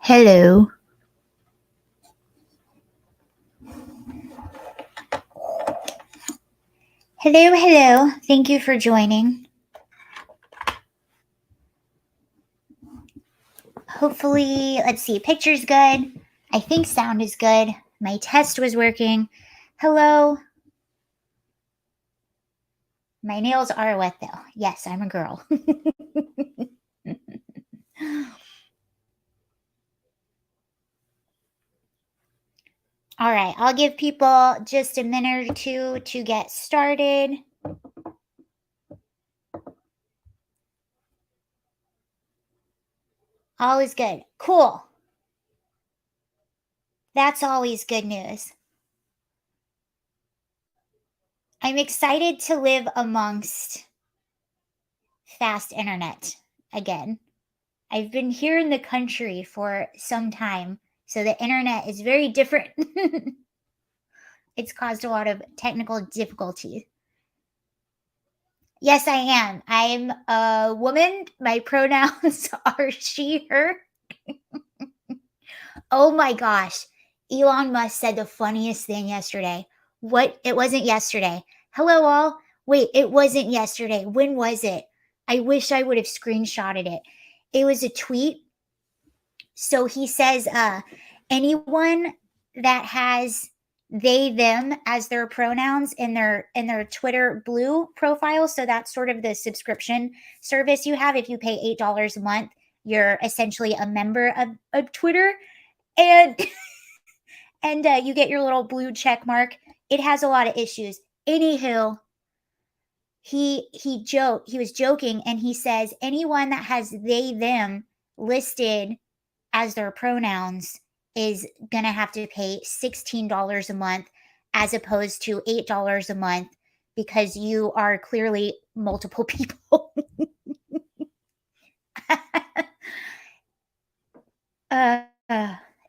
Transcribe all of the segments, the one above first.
Hello. Hello, hello. Thank you for joining. Hopefully, let's see, picture's good. I think sound is good. My test was working. Hello. My nails are wet though. Yes, I'm a girl. All right, I'll give people just a minute or two to get started. All is good. Cool. That's always good news. I'm excited to live amongst fast internet again. I've been here in the country for some time, so the internet is very different. It's caused a lot of technical difficulty. Yes, I am. I'm a woman. My pronouns are she, her. Oh my gosh. Elon Musk said the funniest thing yesterday. What? It wasn't yesterday. Hello, all. Wait, it wasn't yesterday. When was it? I wish I would have screenshotted it. It was a tweet. So he says, anyone that has they them as their pronouns in their Twitter Blue profile, so that's sort of the subscription service you have. If you pay $8 a month, you're essentially a member of Twitter, and and you get your little blue check mark. It has a lot of issues. Anywho, he was joking, and he says anyone that has they them listed as their pronouns is going to have to pay $16 a month as opposed to $8 a month because you are clearly multiple people. uh,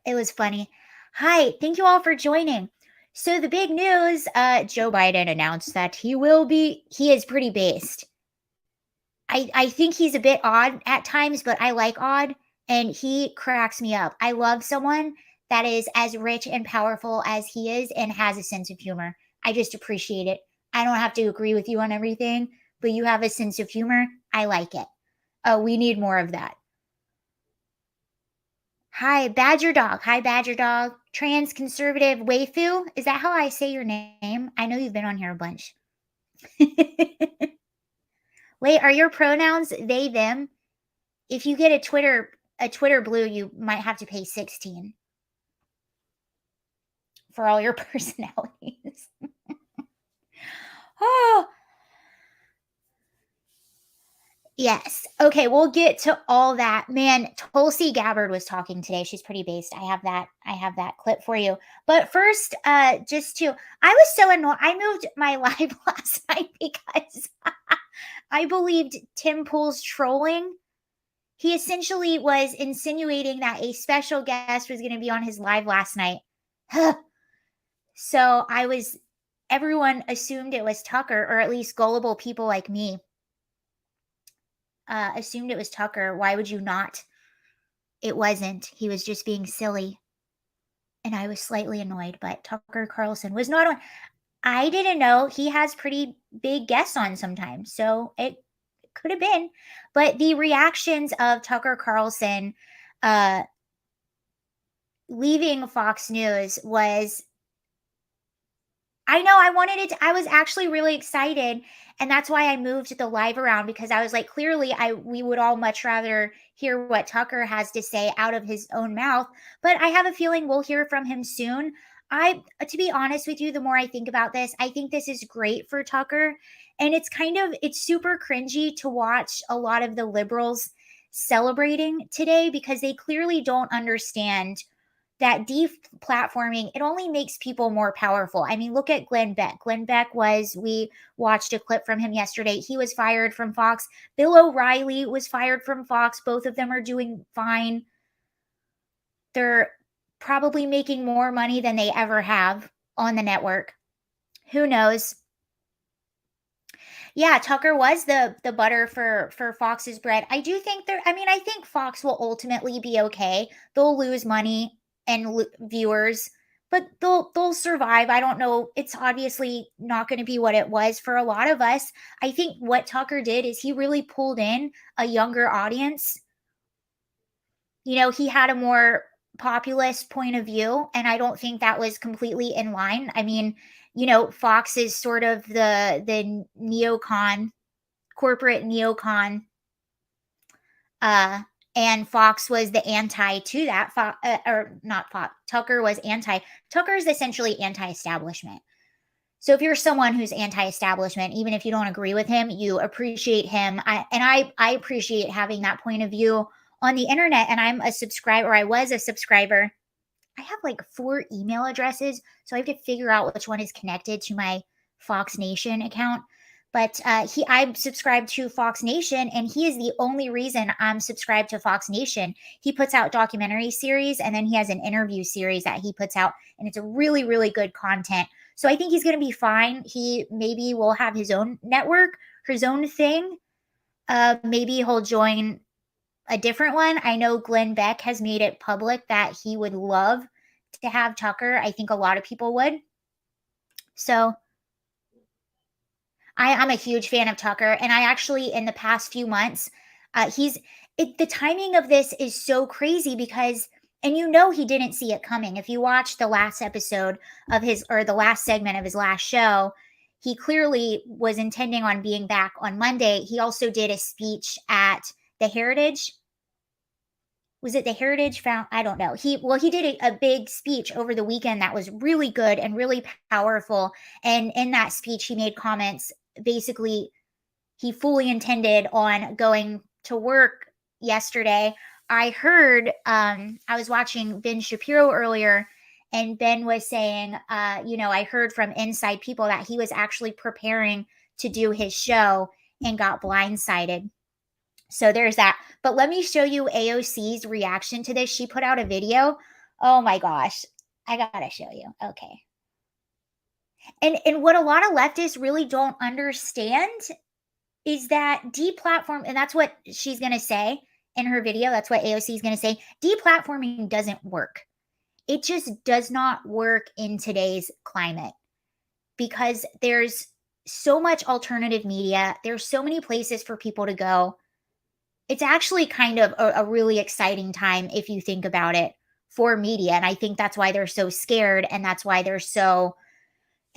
it was funny. Hi, thank you all for joining. So the big news, Joe Biden announced that he is pretty based. I think he's a bit odd at times, but I like odd, and he cracks me up. I love someone that is as rich and powerful as he is and has a sense of humor. I just appreciate it. I don't have to agree with you on everything, but you have a sense of humor. I like it. We need more of that. Hi, Badger Dog. Hi, Badger Dog. Trans conservative waifu. Is that how I say your name? I know you've been on here a bunch. Wait, are your pronouns they them? If you get a Twitter Blue, you might have to pay 16 for all your personalities. Oh, yes. Okay, we'll get to all that. Man, Tulsi Gabbard was talking today. She's pretty based. I have that clip for you. But first, just to I was so annoyed. I moved my live last night because I believed Tim Pool's trolling. He essentially was insinuating that a special guest was going to be on his live last night. So everyone assumed it was Tucker, or at least gullible people like me assumed it was Tucker. Why would you not? It wasn't. He was just being silly. And I was slightly annoyed, but Tucker Carlson was not on. I didn't know he has pretty big guests on sometimes. So it could have been. But the reactions of Tucker Carlson leaving Fox News was I know I wanted it I was actually really excited, and that's why I moved the live around because I was like, clearly we would all much rather hear what Tucker has to say out of his own mouth, but I have a feeling we'll hear from him soon. To be honest with you, the more I think about this, I think this is great for Tucker, and it's super cringy to watch a lot of the liberals celebrating today because they clearly don't understand that deplatforming, it only makes people more powerful. I mean, look at Glenn Beck. We watched a clip from him yesterday. He was fired from Fox. Bill O'Reilly was fired from Fox. Both of them are doing fine. They're probably making more money than they ever have on the network. Who knows? Yeah, Tucker was the butter for Fox's bread. I do think I mean, I think Fox will ultimately be okay. They'll lose money and viewers, but they'll survive. I don't know. It's obviously not going to be what it was for a lot of us. I think what Tucker did is he really pulled in a younger audience. You know, he had a more populist point of view, and I don't think that was completely in line. I mean, you know, Fox is sort of the neocon, corporate neocon, uh, and Fox was the anti to that. Or not Fox. Tucker was anti. Tucker is essentially anti-establishment. So if you're someone who's anti-establishment, even if you don't agree with him, you appreciate him. I appreciate having that point of view on the internet. And I'm a subscriber. I was a subscriber. I have like 4 email addresses, so I have to figure out which one is connected to my Fox Nation account. But I'm subscribed to Fox Nation, and he is the only reason I'm subscribed to Fox Nation. He puts out documentary series, and then he has an interview series that he puts out, and it's a really, really good content. So I think he's going to be fine. He maybe will have his own network, his own thing. Maybe he'll join a different one. I know Glenn Beck has made it public that he would love to have Tucker. I think a lot of people would. So I'm a huge fan of Tucker, and I actually in the past few months, the timing of this is so crazy because, and you know, he didn't see it coming. If you watch the last episode of his, or the last segment of his last show, he clearly was intending on being back on Monday. He also did a speech at the Heritage. Was it the Heritage Found? I don't know. He did a big speech over the weekend that was really good and really powerful. And in that speech, he made comments. Basically, he fully intended on going to work yesterday. I heard, I was watching Ben Shapiro earlier, and Ben was saying, I heard from inside people that he was actually preparing to do his show and got blindsided. So there's that. But let me show you AOC's reaction to this. She put out a video. Oh my gosh. I gotta show you. Okay. And what a lot of leftists really don't understand is that deplatform, and that's what she's gonna say in her video. That's what AOC is gonna say. Deplatforming doesn't work. It just does not work in today's climate because there's so much alternative media. There's so many places for people to go. It's actually kind of a really exciting time if you think about it for media. And I think that's why they're so scared, and that's why they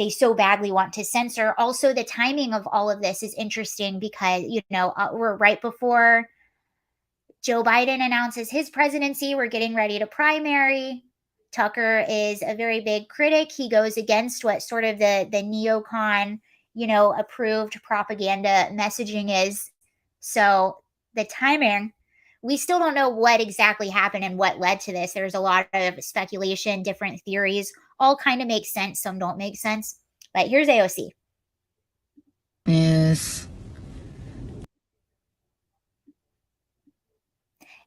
so badly want to censor. Also, the timing of all of this is interesting because, we're right before Joe Biden announces his presidency. We're getting ready to primary. Tucker is a very big critic. He goes against what sort of the neocon, approved propaganda messaging is. So the timing, we still don't know what exactly happened and what led to this. There's a lot of speculation, different theories, all kind of make sense. Some don't make sense. But here's AOC. Yes.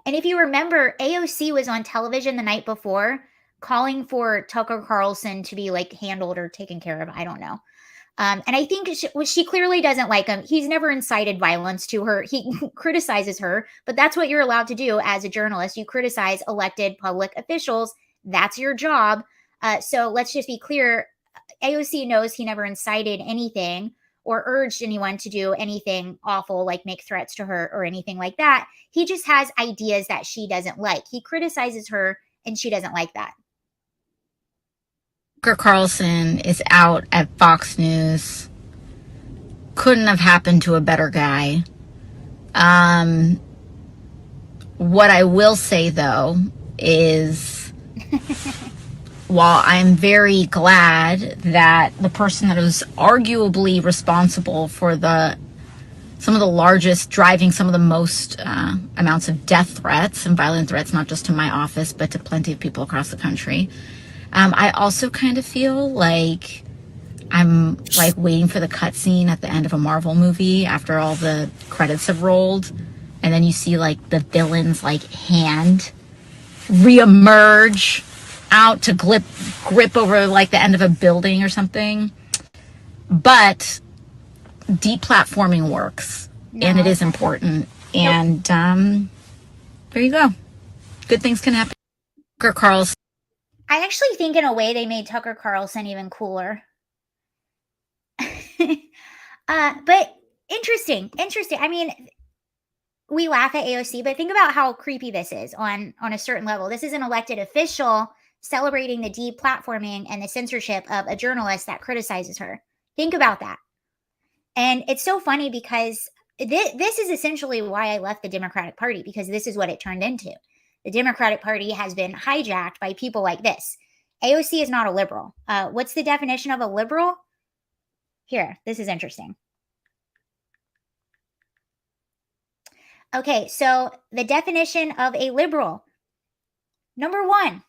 And if you remember, AOC was on television the night before calling for Tucker Carlson to be like handled or taken care of. I don't know. And I think she clearly doesn't like him. He's never incited violence to her. He criticizes her, but that's what you're allowed to do as a journalist. You criticize elected public officials. That's your job. So let's just be clear. AOC knows he never incited anything or urged anyone to do anything awful, like make threats to her or anything like that. He just has ideas that she doesn't like. He criticizes her, and she doesn't like that. Tucker Carlson is out at Fox News. Couldn't have happened to a better guy. What I will say, though, is while I'm very glad that the person that was arguably responsible for some of the largest, driving some of the most amounts of death threats and violent threats, not just to my office, but to plenty of people across the country, I also kind of feel like I'm like waiting for the cutscene at the end of a Marvel movie after all the credits have rolled, and then you see like the villain's like hand reemerge out to grip over like the end of a building or something. But deplatforming works, and it No, is important. nope. And there you go. Good things can happen. Tucker Carlson. I actually think in a way they made Tucker Carlson even cooler. But interesting, interesting. I mean, we laugh at AOC, but think about how creepy this is on a certain level. This is an elected official celebrating the deplatforming and the censorship of a journalist that criticizes her. Think about that. And it's so funny because this is essentially why I left the Democratic Party, because this is what it turned into. The Democratic Party has been hijacked by people like this. AOC is not a liberal. What's the definition of a liberal? Here, this is interesting. Okay, so the definition of a liberal. Number 1,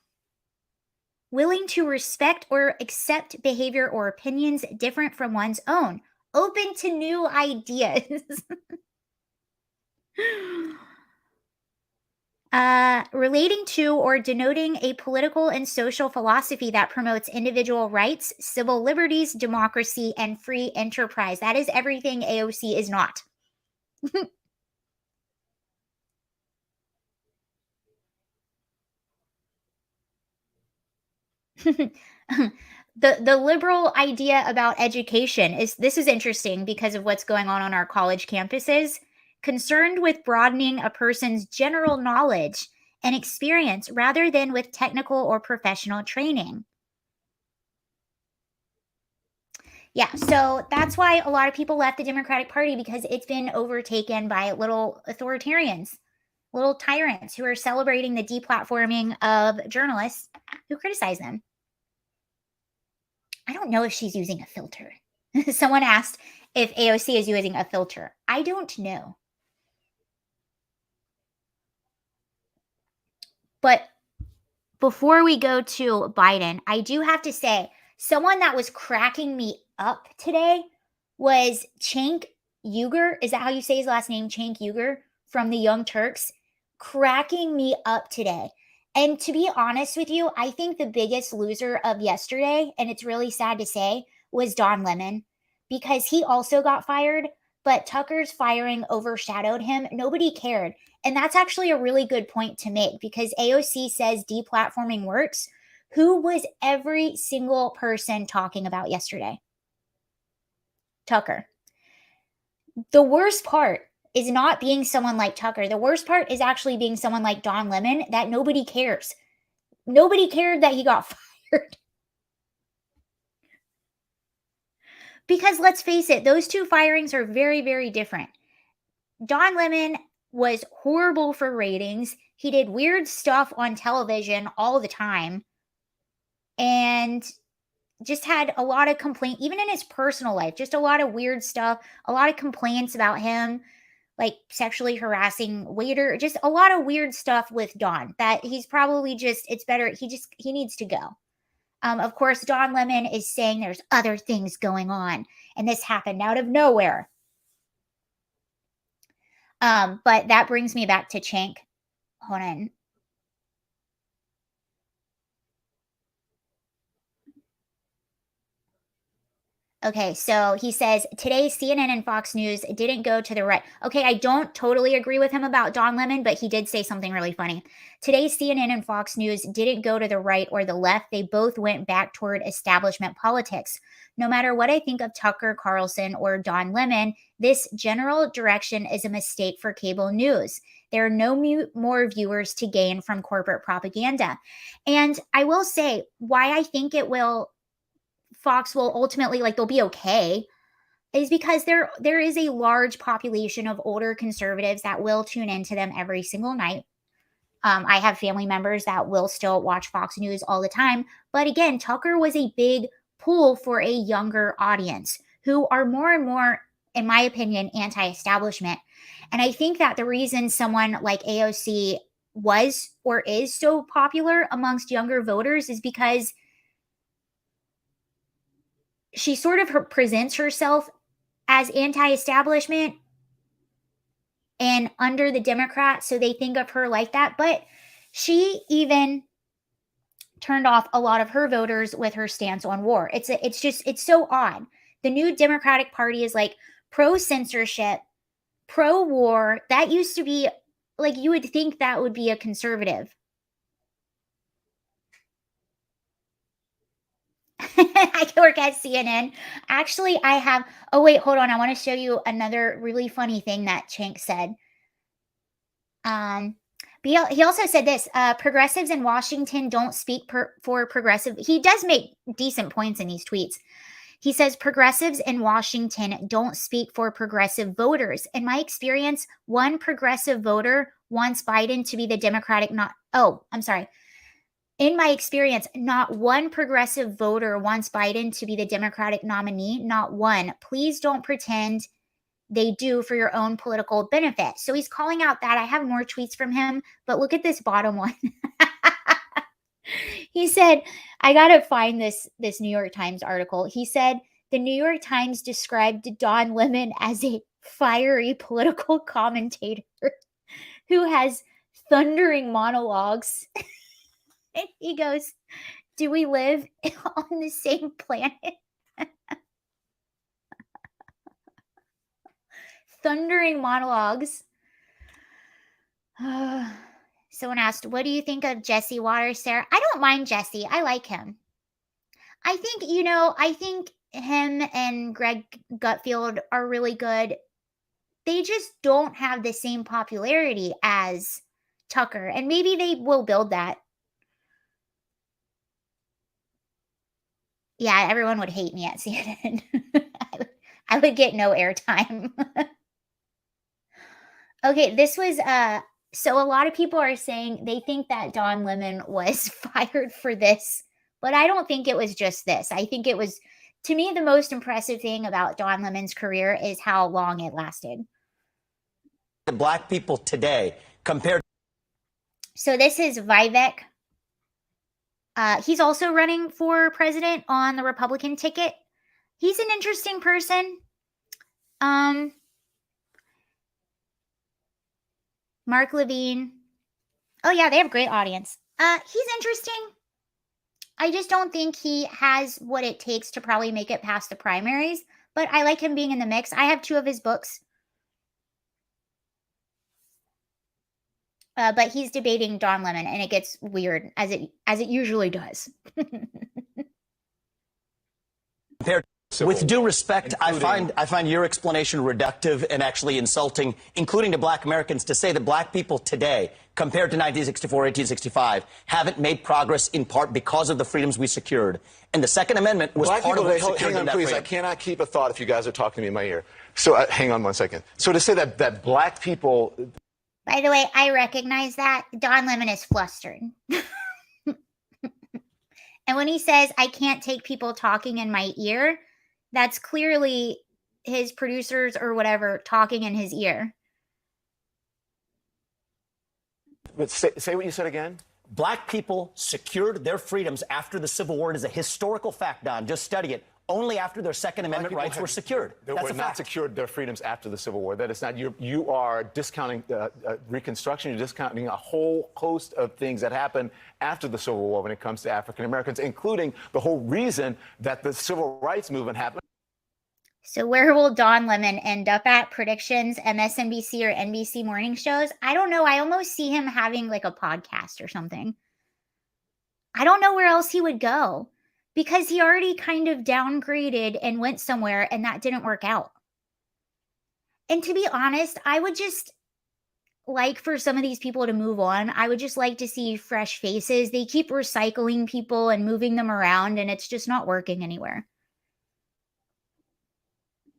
willing to respect or accept behavior or opinions different from one's own, open to new ideas. Relating to or denoting a political and social philosophy that promotes individual rights, civil liberties, democracy, and free enterprise. That is everything AOC is not. The liberal idea about education is interesting because of what's going on our college campuses, concerned with broadening a person's general knowledge and experience rather than with technical or professional training. Yeah, so that's why a lot of people left the Democratic Party, because it's been overtaken by little authoritarians, little tyrants who are celebrating the deplatforming of journalists who criticize them. I don't know if she's using a filter. Someone asked if AOC is using a filter. I don't know. But before we go to Biden, I do have to say, someone that was cracking me up today was Cenk Uygur. Is that how you say his last name? Cenk Uygur from the Young Turks. Cracking me up today. And to be honest with you, I think the biggest loser of yesterday, and it's really sad to say, was Don Lemon, because he also got fired, but Tucker's firing overshadowed him. Nobody cared. And that's actually a really good point to make, because AOC says deplatforming works. Who was every single person talking about yesterday? Tucker. The worst part is not being someone like Tucker. The worst part is actually being someone like Don Lemon that nobody cares. Nobody cared that he got fired. Because let's face it, those two firings are very, very different. Don Lemon was horrible for ratings. He did weird stuff on television all the time and just had a lot of complaint, even in his personal life, just a lot of weird stuff, a lot of complaints about him, like sexually harassing waiter, just a lot of weird stuff with Don that he's probably just, it's better. He needs to go. Of course, Don Lemon is saying there's other things going on and this happened out of nowhere. But that brings me back to Cenk. Hold on. Okay, so he says today CNN and Fox News didn't go to the right. Okay, I don't totally agree with him about Don Lemon, but he did say something really funny. Today CNN and Fox News didn't go to the right or the left. They both went back toward establishment politics. No matter what I think of Tucker Carlson or Don Lemon, this general direction is a mistake for cable news. There are no more viewers to gain from corporate propaganda. And I will say why I think Fox will ultimately, like, they'll be okay, is because there is a large population of older conservatives that will tune into them every single night. I have family members that will still watch Fox News all the time. But again, Tucker was a big pull for a younger audience who are more and more, in my opinion, anti-establishment. And I think that the reason someone like AOC was or is so popular amongst younger voters is because she sort of presents herself as anti-establishment and under the Democrats, so they think of her like that. But she even turned off a lot of her voters with her stance on war. It's so odd. The new Democratic Party is like pro censorship, pro war. That used to be like, you would think that would be a conservative. I can work at CNN. Actually, I have. Oh, wait, hold on. I want to show you another really funny thing that Chank said. But he also said this: progressives in Washington don't speak for progressive. He does make decent points in these tweets. He says progressives in Washington don't speak for progressive voters. In my experience, one progressive voter wants Biden to be the Democratic not. Oh, I'm sorry. In my experience, not one progressive voter wants Biden to be the Democratic nominee. Not one. Please don't pretend they do for your own political benefit. So he's calling out that. I have more tweets from him, but look at this bottom one. He said, I got to find this New York Times article. He said, the New York Times described Don Lemon as a fiery political commentator who has thundering monologues. And he goes, do we live on the same planet? Thundering monologues. Someone asked, what do you think of Jesse Waters, Sarah? I don't mind Jesse. I like him. I think him and Greg Gutfield are really good. They just don't have the same popularity as Tucker, and maybe they will build that. Yeah, everyone would hate me at CNN. I would get no airtime. Okay, this was so a lot of people are saying they think that Don Lemon was fired for this, but I don't think it was just this. I think it was, to me, the most impressive thing about Don Lemon's career is how long it lasted. Black people today compared. So this is Vivek. He's also running for president on the Republican ticket. He's an interesting person. Mark Levine. Oh yeah, they have a great audience. He's interesting. I just don't think he has what it takes to probably make it past the primaries, but I like him being in the mix. I have 2 of his books. But he's debating Don Lemon, and it gets weird as it usually does. With due respect, I find your explanation reductive and actually insulting, including to black Americans, to say that black people today, compared to 1964, 1865, haven't made progress in part because of the freedoms we secured. And the Second Amendment was black part people, of what secured hang on, that please. freedom. I cannot keep a thought if you guys are talking to me in my ear. So hang on one second. So to say that black people. By the way, I recognize that. Don Lemon is flustered. And when he says, I can't take people talking in my ear, that's clearly his producers or whatever talking in his ear. But say what you said again. Black people secured their freedoms after the Civil War. It is a historical fact, Don. Just study it. Only after their Second Amendment rights were secured. They That's were a not fact. secured their freedoms after the Civil War. That is not. You are discounting Reconstruction. You're discounting a whole host of things that happened after the Civil War when it comes to African Americans, including the whole reason that the Civil Rights Movement happened. So where will Don Lemon end up at? Predictions, MSNBC or NBC morning shows? I don't know. I almost see him having like a podcast or something. I don't know where else he would go because he already kind of downgraded and went somewhere and that didn't work out. And to be honest, I would just like for some of these people to move on. I would just like to see fresh faces. They keep recycling people and moving them around and it's just not working anywhere.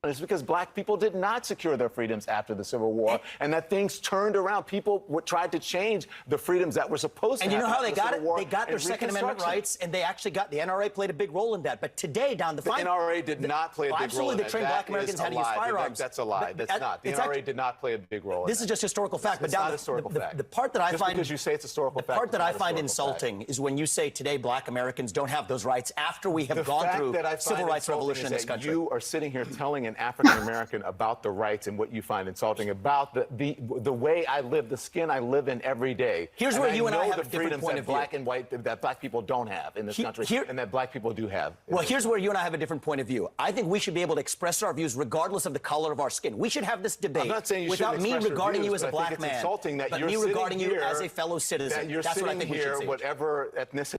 It's because black people did not secure their freedoms after the Civil War, and that things turned around. People tried to change the freedoms that were supposed to. And you know how they got it? War They got their Second Amendment rights, and they actually got the NRA played a big role in that. But today, down the NRA did not play a big role in that. Absolutely, they trained black Americans how to use firearms. That's a lie. That's not. The NRA did not play a big role in that. This is just historical fact. But down not historical fact. The part that I just find because you say it's historical fact. The part that I find insulting is when you say today black Americans don't have those rights after we have gone through civil rights revolution in this country. You are sitting here telling an African American about the rights and what you find insulting about the way I live, the skin I live in every day. Here's where you and I have the a different point of view. Black and white that black people don't have in this country, and that black people do have. Well, here's where you and I have a different point of view. I think we should be able to express our views regardless of the color of our skin. We should have this debate. I'm not saying you without me regarding you as a black man, insulting that but you're me regarding you here, as a fellow citizen. That you're That's sitting what I think here, we should say. whatever ethnicity.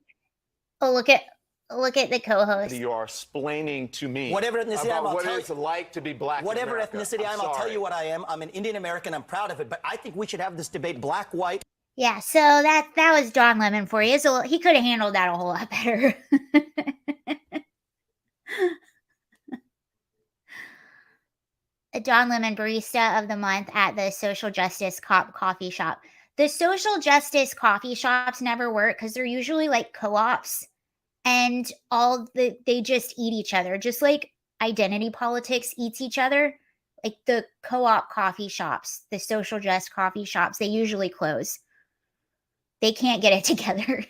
Oh, look at the co-host. You are explaining to me whatever ethnicity about I'm, I'll what tell it's like to be black. Whatever in America. ethnicity I'm, I'll tell you what I am. I'm an Indian American. I'm proud of it. But I think we should have this debate, black, white. Yeah, so that was Don Lemon for you. So he could have handled that a whole lot better. Don Lemon, barista of the month at the Social Justice Coffee Shop. The social justice coffee shops never work because they're usually like co-ops, and they just eat each other, just like identity politics eats each other. Like the co-op coffee shops, the social justice coffee shops, they usually close. They can't get it together.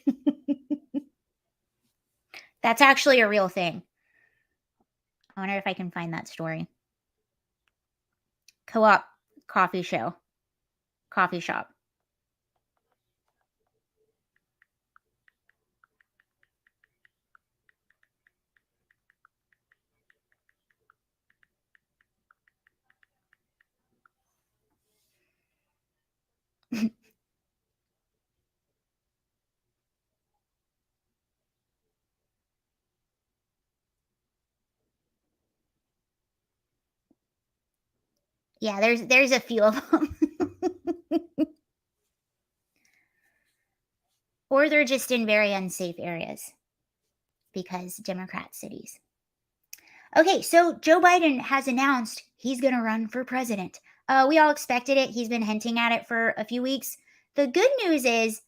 That's actually a real thing. I wonder if I can find that story. Co-op coffee shop. Yeah, there's a few of them. Or they're just in very unsafe areas because Democrat cities. Okay, so Joe Biden has announced he's going to run for president. We all expected it. He's been hinting at it for a few weeks. The good news is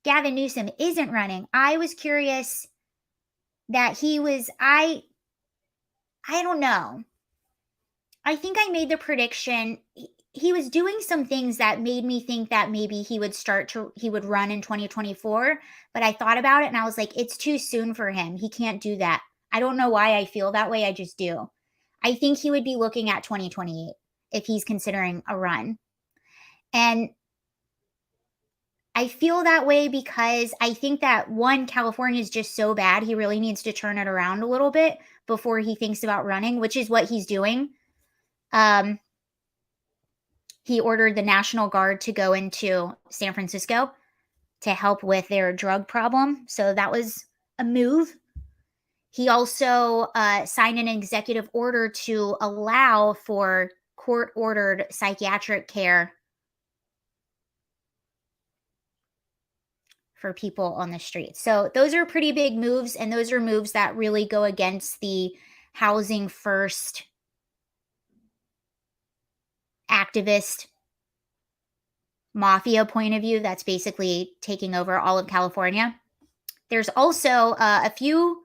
Gavin Newsom isn't running. I was curious that he was, I don't know. I think I made the prediction. He was doing some things that made me think that maybe he would run in 2024. But I thought about it and I was like, it's too soon for him. He can't do that. I don't know why I feel that way. I just do. I think he would be looking at 2028 if he's considering a run. And I feel that way because I think that, one, California is just so bad. He really needs to turn it around a little bit before he thinks about running, which is what he's doing. He ordered the National Guard to go into San Francisco to help with their drug problem. So that was a move. He also signed an executive order to allow for court-ordered psychiatric care for people on the street. So those are pretty big moves, and those are moves that really go against the housing first activist mafia point of view that's basically taking over all of California. There's also a few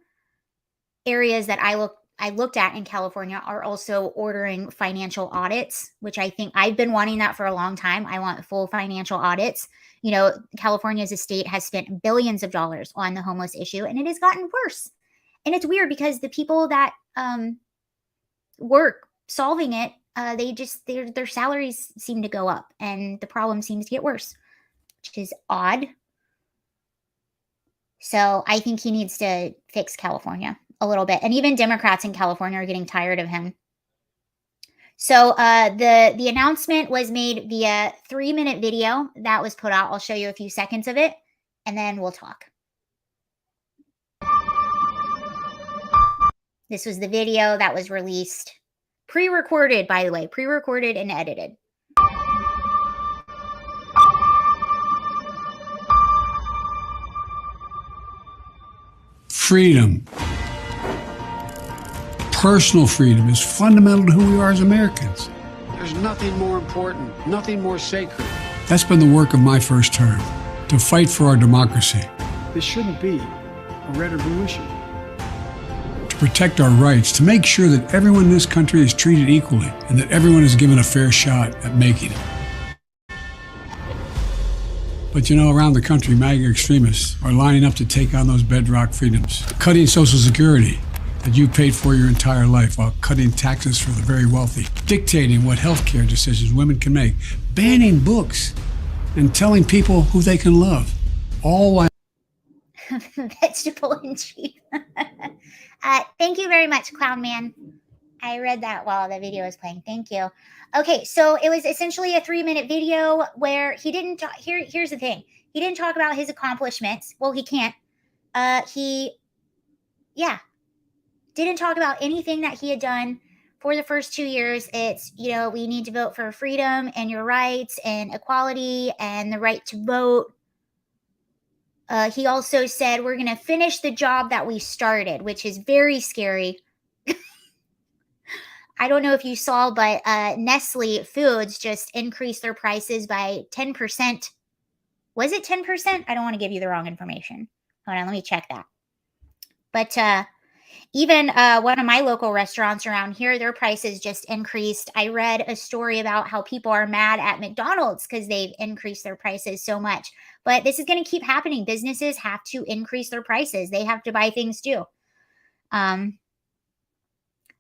areas that I looked at in California are also ordering financial audits, which I think I've been wanting that for a long time. I want full financial audits. You know, California as a state has spent billions of dollars on the homeless issue, and it has gotten worse. And it's weird because the people that work solving it, their salaries seem to go up and the problem seems to get worse, which is odd. So I think he needs to fix California a little bit. And even Democrats in California are getting tired of him. So the announcement was made via 3-minute video that was put out. I'll show you a few seconds of it and then we'll talk. This was the video that was released. Pre-recorded, by the way. Pre-recorded and edited. Freedom. Personal freedom is fundamental to who we are as Americans. There's nothing more important, nothing more sacred. That's been the work of my first term, to fight for our democracy. This shouldn't be a red or blue issue. To protect our rights, to make sure that everyone in this country is treated equally and that everyone is given a fair shot at making it. But you know, around the country, MAGA extremists are lining up to take on those bedrock freedoms, cutting Social Security, that you paid for your entire life while cutting taxes for the very wealthy, dictating what healthcare decisions women can make, banning books, and telling people who they can love, all while vegetable and cheese. Thank you very much, Clown Man. I read that while the video was playing. Thank you. Okay, so it was essentially a 3-minute video where he didn't talk. Here's the thing. He didn't talk about his accomplishments. Well, he can't. Didn't talk about anything that he had done for the first 2 years. It's, we need to vote for freedom and your rights and equality and the right to vote. He also said, we're going to finish the job that we started, which is very scary. I don't know if you saw, but Nestle Foods just increased their prices by 10%. Was it 10%? I don't want to give you the wrong information. Hold on, let me check that. But even one of my local restaurants around here, their prices just increased. I read a story about how people are mad at McDonald's because they've increased their prices so much. But this is going to keep happening. Businesses have to increase their prices. They have to buy things too.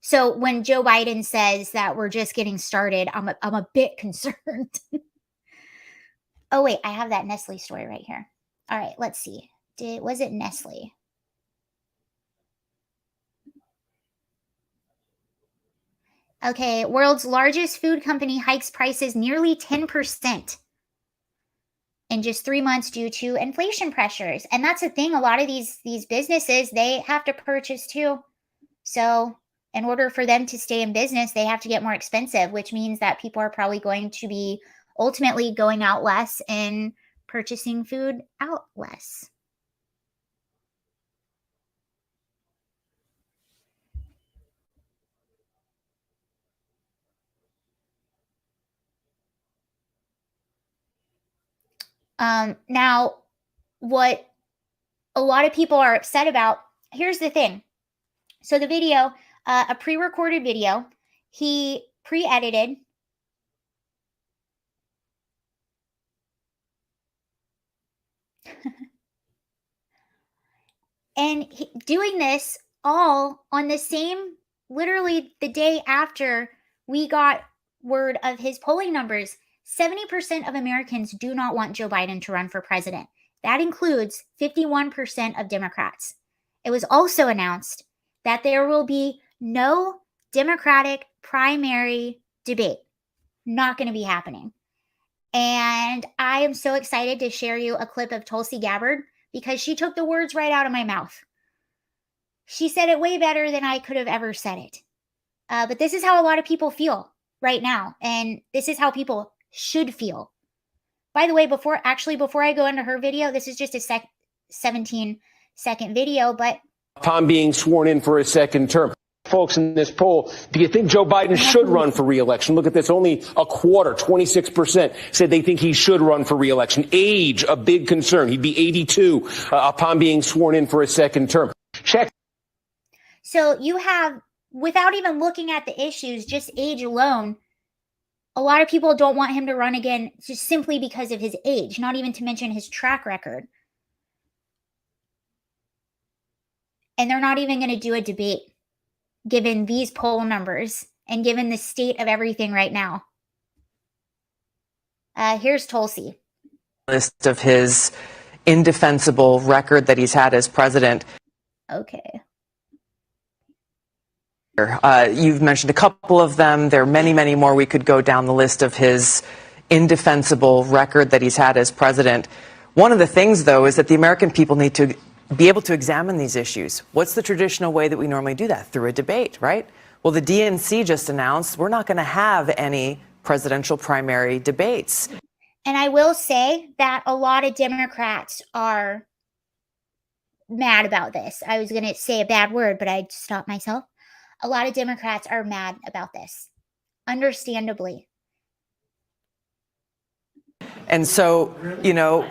So when Joe Biden says that we're just getting started, I'm a bit concerned. Oh, wait, I have that Nestle story right here. All right, let's see. Was it Nestle? Okay, world's largest food company hikes prices nearly 10% in just 3 months due to inflation pressures. And that's the thing. A lot of these businesses, they have to purchase too. So in order for them to stay in business, they have to get more expensive, which means that people are probably going to be ultimately going out less and purchasing food out less. Now, what a lot of people are upset about, here's the thing. So the video, a pre-recorded video, he pre-edited. And doing this all on the same, literally the day after we got word of his polling numbers. 70% of Americans do not want Joe Biden to run for president. That includes 51% of Democrats. It was also announced that there will be no Democratic primary debate. Not going to be happening. And I am so excited to share you a clip of Tulsi Gabbard because she took the words right out of my mouth. She said it way better than I could have ever said it. But this is how a lot of people feel right now. And this is how people should feel. By the way, before I go into her video, this is just a 17-second video, but upon being sworn in for a second term. Folks in this poll, do you think Joe Biden should run for re-election? Look at this, only a quarter, 26% said they think he should run for re-election. Age, a big concern. He'd be 82 upon being sworn in for a second term. Check. So you have, without even looking at the issues, just age alone, a lot of people don't want him to run again just simply because of his age, not even to mention his track record. And they're not even going to do a debate, given these poll numbers and given the state of everything right now. Here's Tulsi. List of his indefensible record that he's had as president. Okay. You've mentioned a couple of them. There are many, many more. We could go down the list of his indefensible record that he's had as president. One of the things, though, is that the American people need to be able to examine these issues. What's the traditional way that we normally do that? Through a debate, right? Well, the DNC just announced we're not going to have any presidential primary debates. And I will say that a lot of Democrats are mad about this. I was going to say a bad word, but I stopped myself. A lot of Democrats are mad about this, understandably. And so, you know,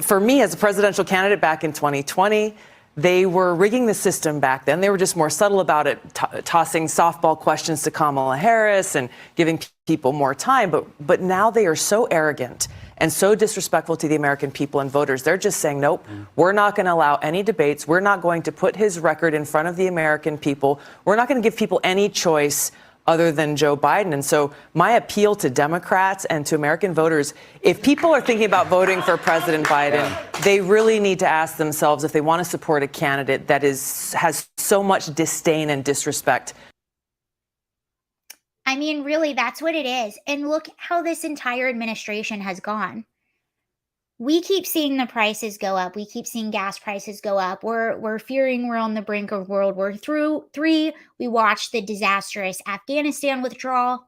for me as a presidential candidate back in 2020, they were rigging the system back then. They were just more subtle about it, tossing softball questions to Kamala Harris and giving people more time. But now they are so arrogant and so disrespectful to the American people and voters. They're just saying, nope, we're not going to allow any debates. We're not going to put his record in front of the American people. We're not going to give people any choice other than Joe Biden. And so my appeal to Democrats and to American voters, if people are thinking about voting for President Biden, they really need to ask themselves if they want to support a candidate that has so much disdain and disrespect. I mean, really, that's what it is. And look how this entire administration has gone. We keep seeing the prices go up. We keep seeing gas prices go up. We're fearing we're on the brink of World War III. We watched the disastrous Afghanistan withdrawal.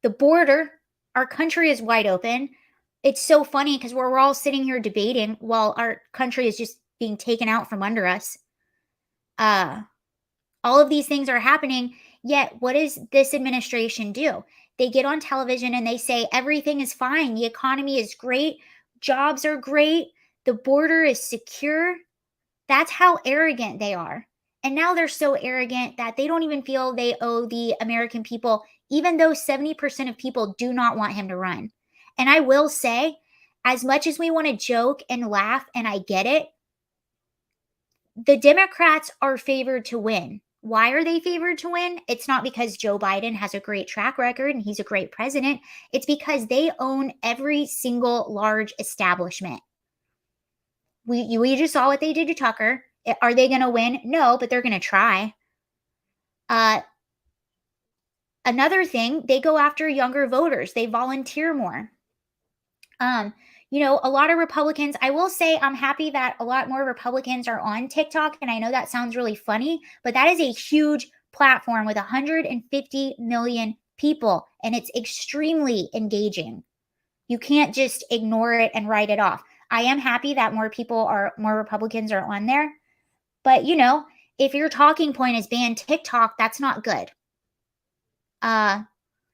The border, our country is wide open. It's so funny because we're all sitting here debating while our country is just being taken out from under us. All of these things are happening. Yet, what does this administration do? They get on television and they say everything is fine. The economy is great. Jobs are great. The border is secure. That's how arrogant they are. And now they're so arrogant that they don't even feel they owe the American people, even though 70% of people do not want him to run. And I will say, as much as we want to joke and laugh, and I get it, the Democrats are favored to win. Why are they favored to win? It's not because Joe Biden has a great track record and he's a great president. It's because they own every single large establishment. We just saw what they did to Tucker. Are they going to win? No, but they're going to try. Another thing, they go after younger voters. They volunteer more. A lot of Republicans, I will say I'm happy that a lot more Republicans are on TikTok. And I know that sounds really funny, but that is a huge platform with 150 million people. And it's extremely engaging. You can't just ignore it and write it off. I am happy that more Republicans are on there. But, if your talking point is ban TikTok, that's not good.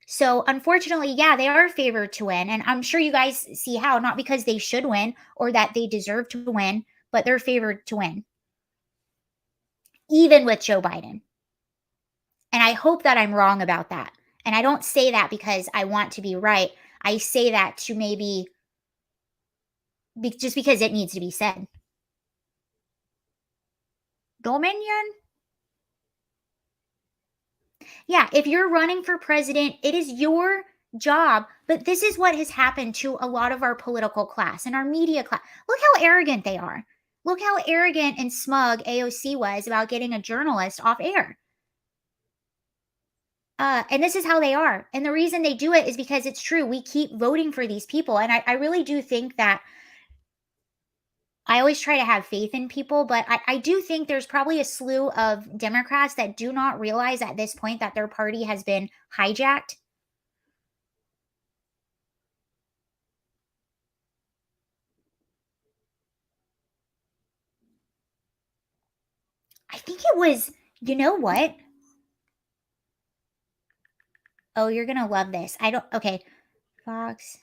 So unfortunately, yeah, they are favored to win. And I'm sure you guys see how, not because they should win or that they deserve to win, but they're favored to win. Even with Joe Biden. And I hope that I'm wrong about that. And I don't say that because I want to be right. I say that to maybe just because it needs to be said. Dominion? Yeah, if you're running for president, it is your job. But this is what has happened to a lot of our political class and our media class. Look how arrogant they are. Look how arrogant and smug AOC was about getting a journalist off air. And this is how they are. And the reason they do it is because it's true. We keep voting for these people. And I really do think that I always try to have faith in people, but I do think there's probably a slew of Democrats that do not realize at this point that their party has been hijacked. I think it was, you know what? Oh, you're going to love this. Okay. Fox.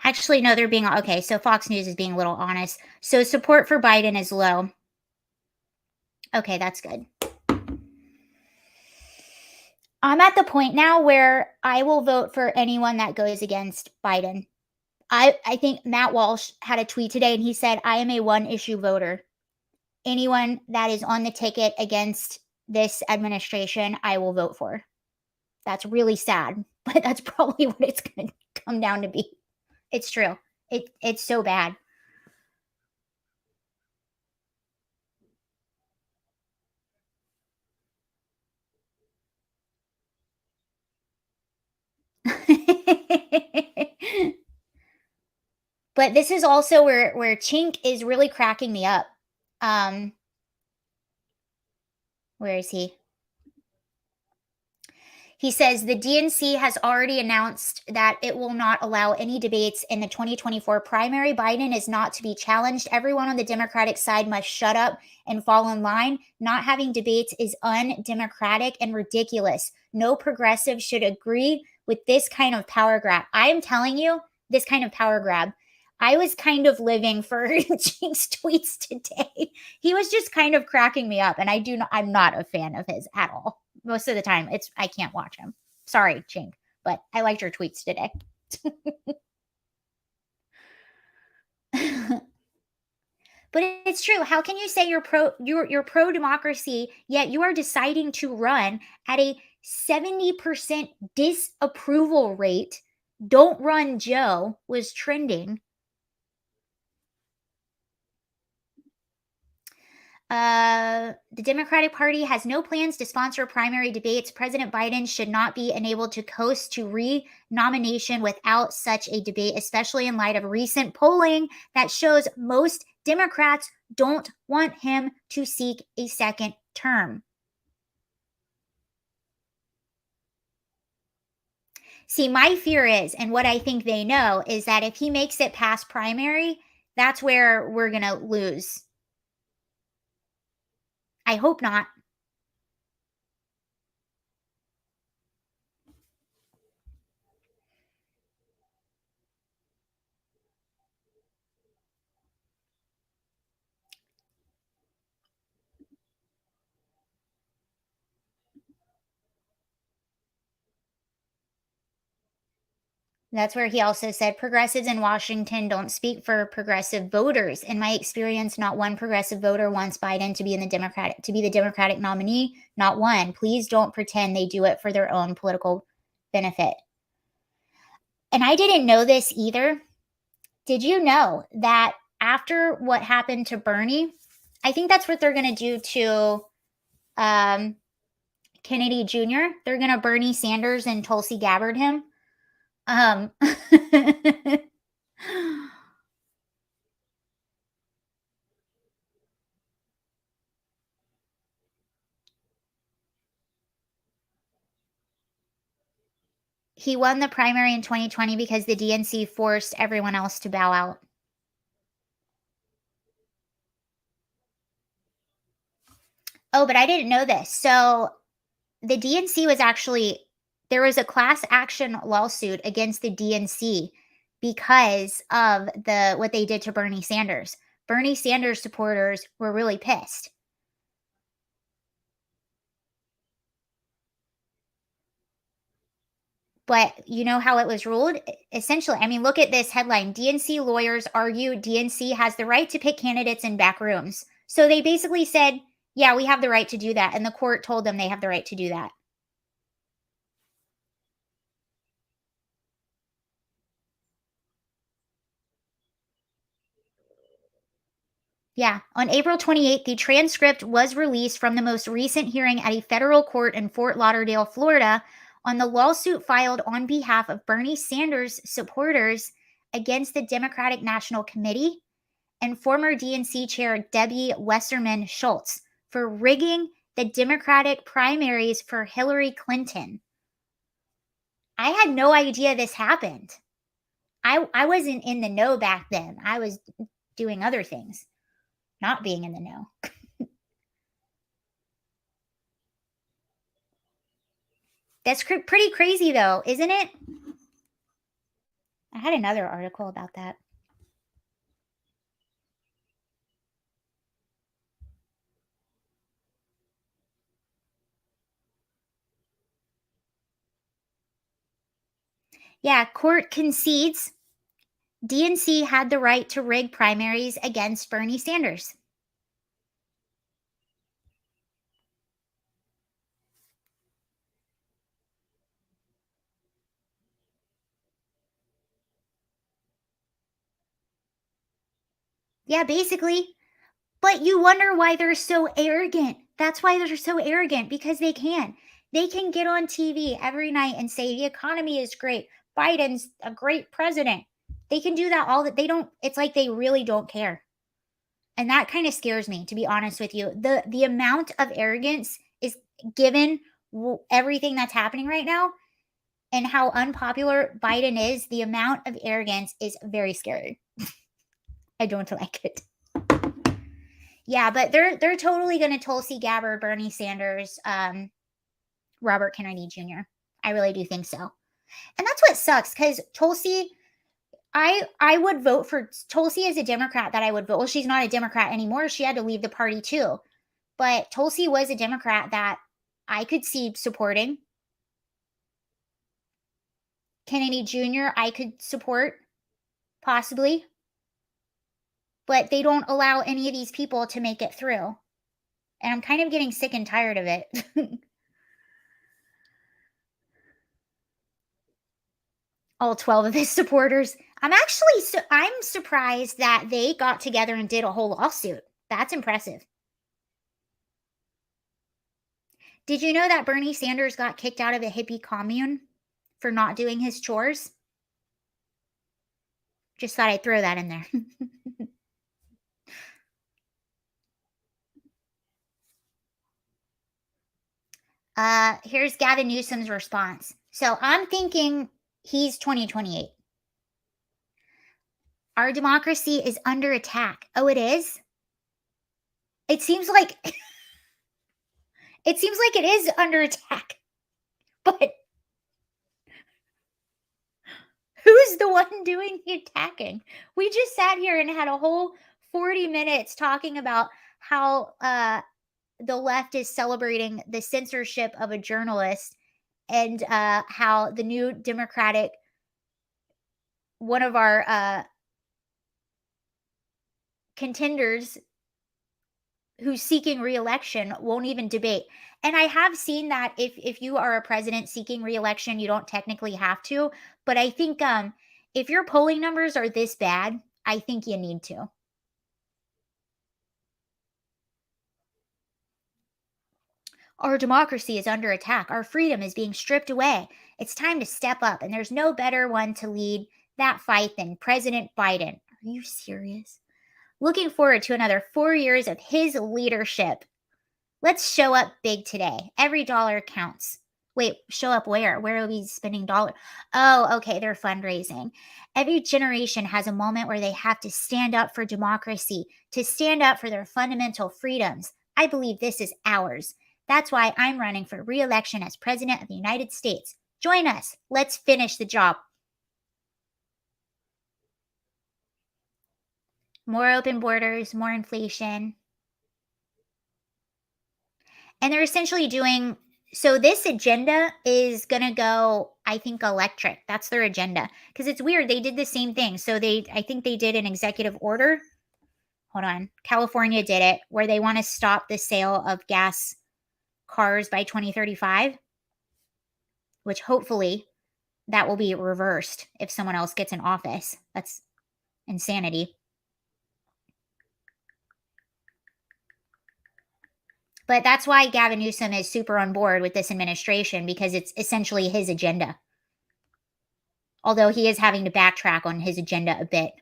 Actually, no, they're being okay. So Fox News is being a little honest. So support for Biden is low. Okay, that's good. I'm at the point now where I will vote for anyone that goes against Biden. I think Matt Walsh had a tweet today and he said, I am a one issue voter. Anyone that is on the ticket against this administration, I will vote for. That's really sad, but that's probably what it's going to come down to be. It's true. It's so bad. But this is also where Chink is really cracking me up. Where is he? He says the DNC has already announced that it will not allow any debates in the 2024 primary. Biden is not to be challenged. Everyone on the Democratic side must shut up and fall in line. Not having debates is undemocratic and ridiculous. No progressive should agree with this kind of power grab. I am telling you, this kind of power grab. I was kind of living for Chink's tweets today. He was just kind of cracking me up, and I'm not a fan of his at all. Most of the time, I can't watch him. Sorry, Chink, but I liked your tweets today. But it's true. How can you say you're pro democracy, yet you are deciding to run at a 70% disapproval rate? Don't Run Joe was trending. The Democratic Party has no plans to sponsor primary debates. President Biden should not be enabled to coast to re-nomination without such a debate, especially in light of recent polling that shows most Democrats don't want him to seek a second term. See, my fear is, and what I think they know, is that if he makes it past primary, that's where we're going to lose. I hope not. That's where he also said progressives in Washington don't speak for progressive voters. In my experience, not one progressive voter wants Biden to be the Democratic nominee. Not one. Please don't pretend they do it for their own political benefit. And I didn't know this either. Did you know that after what happened to Bernie, I think that's what they're going to do to Kennedy Jr. They're going to Bernie Sanders and Tulsi Gabbard him. He won the primary in 2020 because the DNC forced everyone else to bow out. Oh, but I didn't know this. So the DNC was actually, there was a class action lawsuit against the DNC because of what they did to Bernie Sanders. Bernie Sanders supporters were really pissed. But you know how it was ruled? Essentially, I mean, look at this headline. DNC lawyers argue DNC has the right to pick candidates in back rooms. So they basically said, yeah, we have the right to do that. And the court told them they have the right to do that. Yeah. On April 28th, the transcript was released from the most recent hearing at a federal court in Fort Lauderdale, Florida, on the lawsuit filed on behalf of Bernie Sanders supporters against the Democratic National Committee and former DNC chair Debbie Wasserman Schultz for rigging the Democratic primaries for Hillary Clinton. I had no idea this happened. I wasn't in the know back then. I was doing other things, not being in the know. That's pretty crazy, though, isn't it? I had another article about that. Yeah, court concedes DNC had the right to rig primaries against Bernie Sanders. Yeah, basically. But you wonder why they're so arrogant. That's why they're so arrogant, because they can. They can get on TV every night and say the economy is great. Biden's a great president. They can do that all that they don't, it's like they really don't care. And that kind of scares me, to be honest with you. The amount of arrogance is given everything that's happening right now and how unpopular Biden is, the amount of arrogance is very scary. I don't like it. Yeah, but they're totally going to Tulsi Gabbard, Bernie Sanders, Robert Kennedy Jr. I really do think so. And that's what sucks, because Tulsi, I would vote for Tulsi as a Democrat that I would vote. Well, she's not a Democrat anymore. She had to leave the party too. But Tulsi was a Democrat that I could see supporting. Kennedy Jr., I could support, possibly. But they don't allow any of these people to make it through. And I'm kind of getting sick and tired of it. All 12 of his supporters. I'm surprised that they got together and did a whole lawsuit. That's impressive. Did you know that Bernie Sanders got kicked out of a hippie commune for not doing his chores? Just thought I'd throw that in there. Here's Gavin Newsom's response. So I'm thinking he's 2028. Our democracy is under attack. Oh, it is? It seems like it is under attack. But who's the one doing the attacking? We just sat here and had a whole 40 minutes talking about how the left is celebrating the censorship of a journalist, and how the new Democratic, one of our contenders who's seeking re-election, won't even debate. And I have seen that if you are a president seeking re-election, you don't technically have to. But I think if your polling numbers are this bad, I think you need to. Our democracy is under attack. Our freedom is being stripped away. It's time to step up, and there's no better one to lead that fight than President Biden. Are you serious? Looking forward to another 4 years of his leadership. Let's show up big today. Every dollar counts. Wait, show up where? Where are we spending dollars? Oh, okay, they're fundraising. Every generation has a moment where they have to stand up for democracy, to stand up for their fundamental freedoms. I believe this is ours. That's why I'm running for re-election as President of the United States. Join us. Let's finish the job. More open borders, more inflation. And they're essentially doing, so this agenda is going to go, I think, electric. That's their agenda. Because it's weird. They did the same thing. So I think they did an executive order. Hold on. California did it, where they want to stop the sale of gas cars by 2035, which hopefully that will be reversed if someone else gets in office. That's insanity. But that's why Gavin Newsom is super on board with this administration, because it's essentially his agenda. Although he is having to backtrack on his agenda a bit.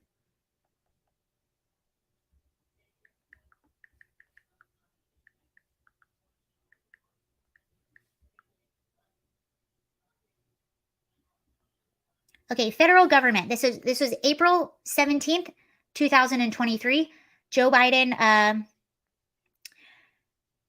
Okay, federal government. This was April 17th, 2023. Joe Biden,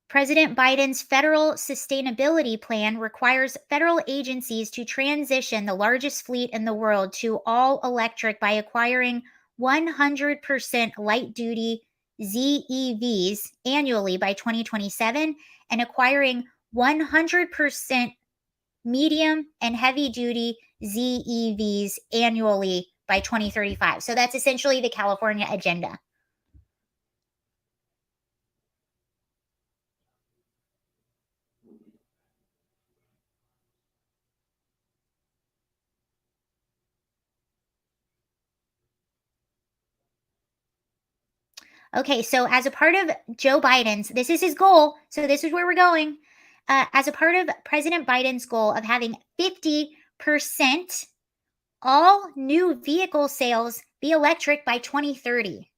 President Biden's federal sustainability plan requires federal agencies to transition the largest fleet in the world to all electric by acquiring 100% light-duty ZEVs annually by 2027 and acquiring 100% medium and heavy-duty ZEVs annually by 2035. So that's essentially the California agenda. Okay, so as a part of Joe Biden's, this is his goal. So this is where we're going. As a part of President Biden's goal of having 50% all new vehicle sales be electric by 2030.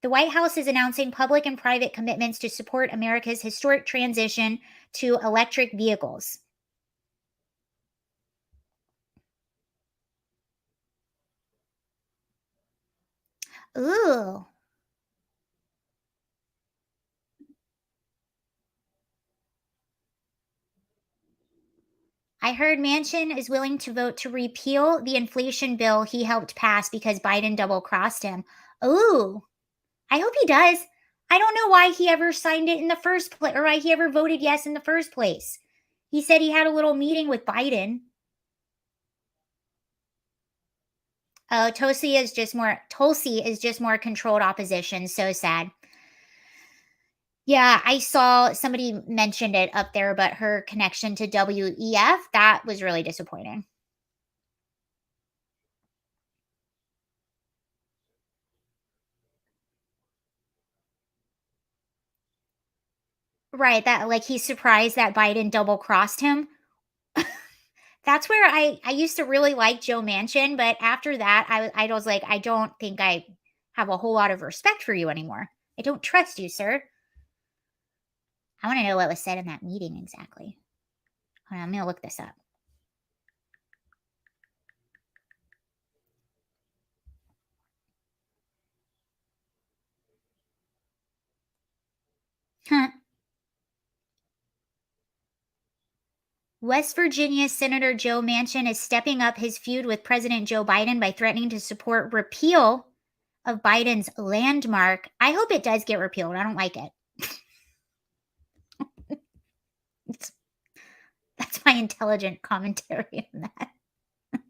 The White House is announcing public and private commitments to support America's historic transition to electric vehicles. Ooh. I heard Manchin is willing to vote to repeal the inflation bill he helped pass because Biden double-crossed him. Ooh. I hope he does. I don't know why he ever signed it in the first place, or why he ever voted yes in the first place. He said he had a little meeting with Biden. Oh, Tulsi is just more controlled opposition. So sad. Yeah, I saw somebody mentioned it up there, but her connection to WEF, that was really disappointing. Right, that like he's surprised that Biden double crossed him. That's where I used to really like Joe Manchin, but after that, I was like, I don't think I have a whole lot of respect for you anymore. I don't trust you, sir. I want to know what was said in that meeting exactly. Hold on, I'm gonna look this up. Huh. West Virginia Senator Joe Manchin is stepping up his feud with President Joe Biden by threatening to support repeal of Biden's landmark. I hope it does get repealed. I don't like it. That's my intelligent commentary on that.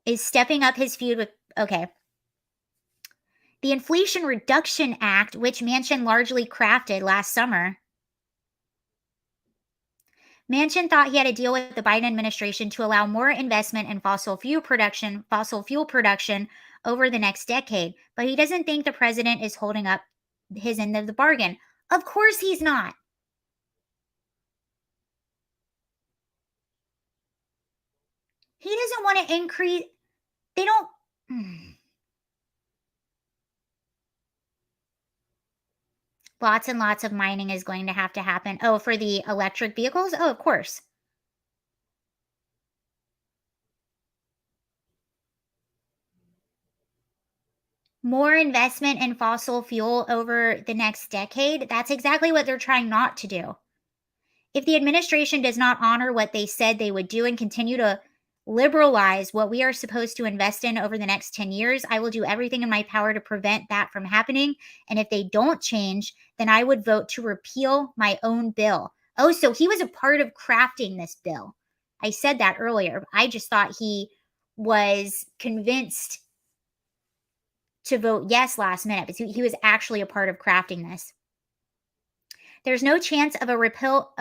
Is stepping up his feud with, okay. The Inflation Reduction Act, which Manchin largely crafted last summer. Manchin thought he had a deal with the Biden administration to allow more investment in fossil fuel production over the next decade, but he doesn't think the president is holding up his end of the bargain. Of course he's not. He doesn't want to increase. They don't. Lots and lots of mining is going to happen. Oh, for the electric vehicles? Oh, of course. More investment in fossil fuel over the next decade. That's exactly what they're trying not to do. If the administration does not honor what they said they would do and continue to liberalize what we are supposed to invest in over the next 10 years, I will do everything in my power to prevent that from happening. And if they don't change, then I would vote to repeal my own bill. Oh, so he was a part of crafting this bill. I said that earlier. I just thought he was convinced to vote yes last minute, but he was actually a part of crafting this. There's no chance of a repeal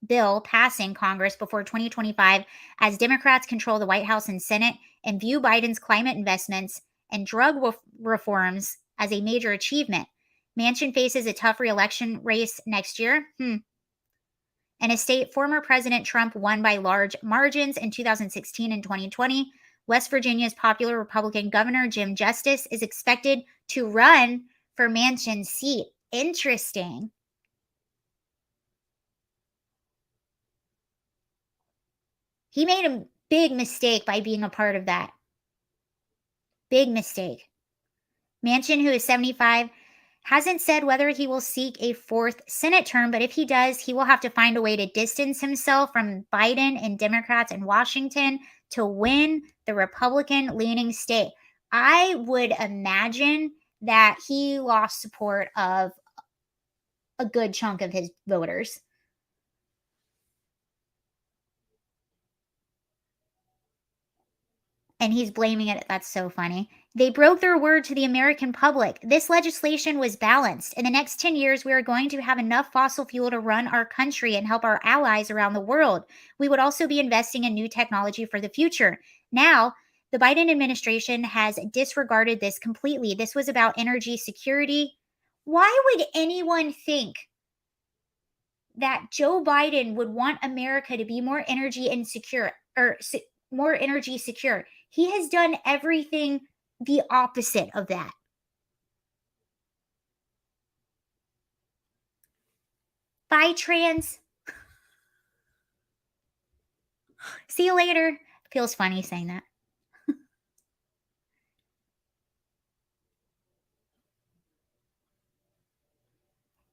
bill passing Congress before 2025 as Democrats control the White House and Senate and view Biden's climate investments and drug reforms as a major achievement. Manchin faces a tough re-election race next year. In a state former President Trump won by large margins in 2016 and 2020, West Virginia's popular Republican Governor Jim Justice is expected to run for Manchin's seat. Interesting. He made a big mistake by being a part of that. Big mistake. Manchin, who is 75, hasn't said whether he will seek a fourth Senate term, but if he does, he will have to find a way to distance himself from Biden and Democrats in Washington to win the Republican-leaning state. I would imagine that he lost support of a good chunk of his voters. And he's blaming it. That's so funny. They broke their word to the American public. This legislation was balanced. In the next 10 years, we are going to have enough fossil fuel to run our country and help our allies around the world. We would also be investing in new technology for the future. Now, the Biden administration has disregarded this completely. This was about energy security. Why would anyone think that Joe Biden would want America to be more energy insecure or more energy secure. He has done everything the opposite of that. Bye, trans. See you later. Feels funny saying that.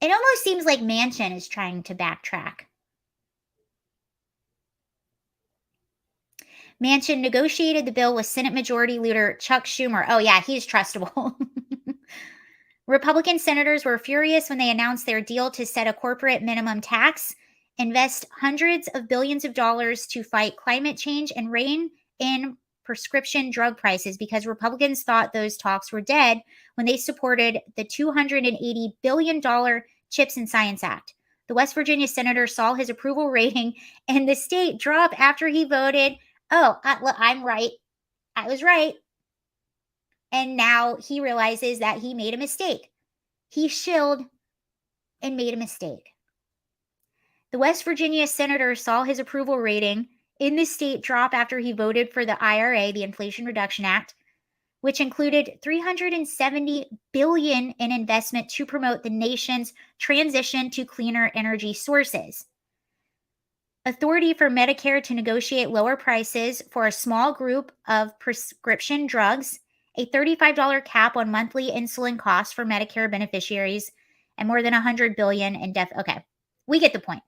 It almost seems like Manchin is trying to backtrack. Manchin negotiated the bill with Senate Majority Leader Chuck Schumer. Oh, yeah, he's trustable. Republican senators were furious when they announced their deal to set a corporate minimum tax, invest hundreds of billions of dollars to fight climate change, and rein in prescription drug prices because Republicans thought those talks were dead when they supported the $280 billion Chips and Science Act. The West Virginia senator saw his approval rating in the state drop after he voted. Oh, I'm right. I was right. And now he realizes that he made a mistake. He shilled and made a mistake. The West Virginia senator saw his approval rating in the state drop after he voted for the IRA, the Inflation Reduction Act, which included $370 billion in investment to promote the nation's transition to cleaner energy sources. Authority for Medicare to negotiate lower prices for a small group of prescription drugs, a $35 cap on monthly insulin costs for Medicare beneficiaries, and more than $100 billion in death. Okay, we get the point.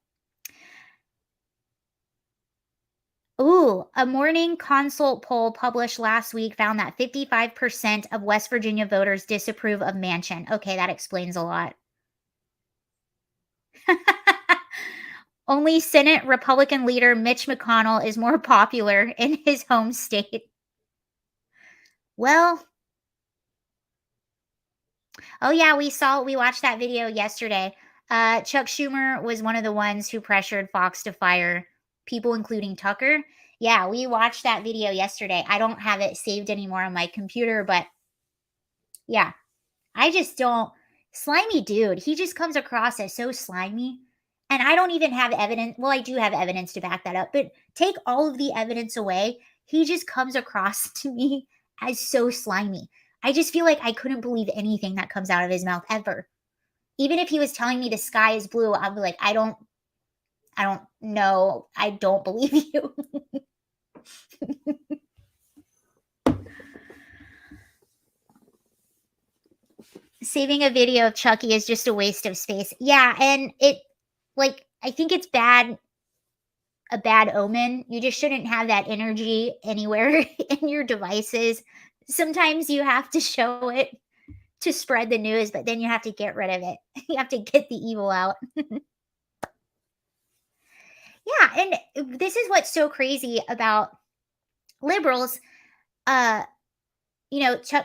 Ooh, a Morning Consult poll published last week found that 55% of West Virginia voters disapprove of Manchin. Okay, that explains a lot. Only Senate Republican leader Mitch McConnell is more popular in his home state. Well, oh yeah, we watched that video yesterday. Chuck Schumer was one of the ones who pressured Fox to fire people, including Tucker. Yeah, we watched that video yesterday. I don't have it saved anymore on my computer, but yeah, I just don't. Slimy dude. He just comes across as so slimy. And I don't even have evidence. Well, I do have evidence to back that up, but take all of the evidence away. He just comes across to me as so slimy. I just feel like I couldn't believe anything that comes out of his mouth ever. Even if he was telling me the sky is blue, I'd be like, I don't know. I don't believe you. Saving a video of Chucky is just a waste of space. Yeah, and I think it's a bad omen. You just shouldn't have that energy anywhere in your devices. Sometimes you have to show it to spread the news, but then you have to get rid of it. You have to get the evil out. Yeah, and this is what's so crazy about liberals. Chuck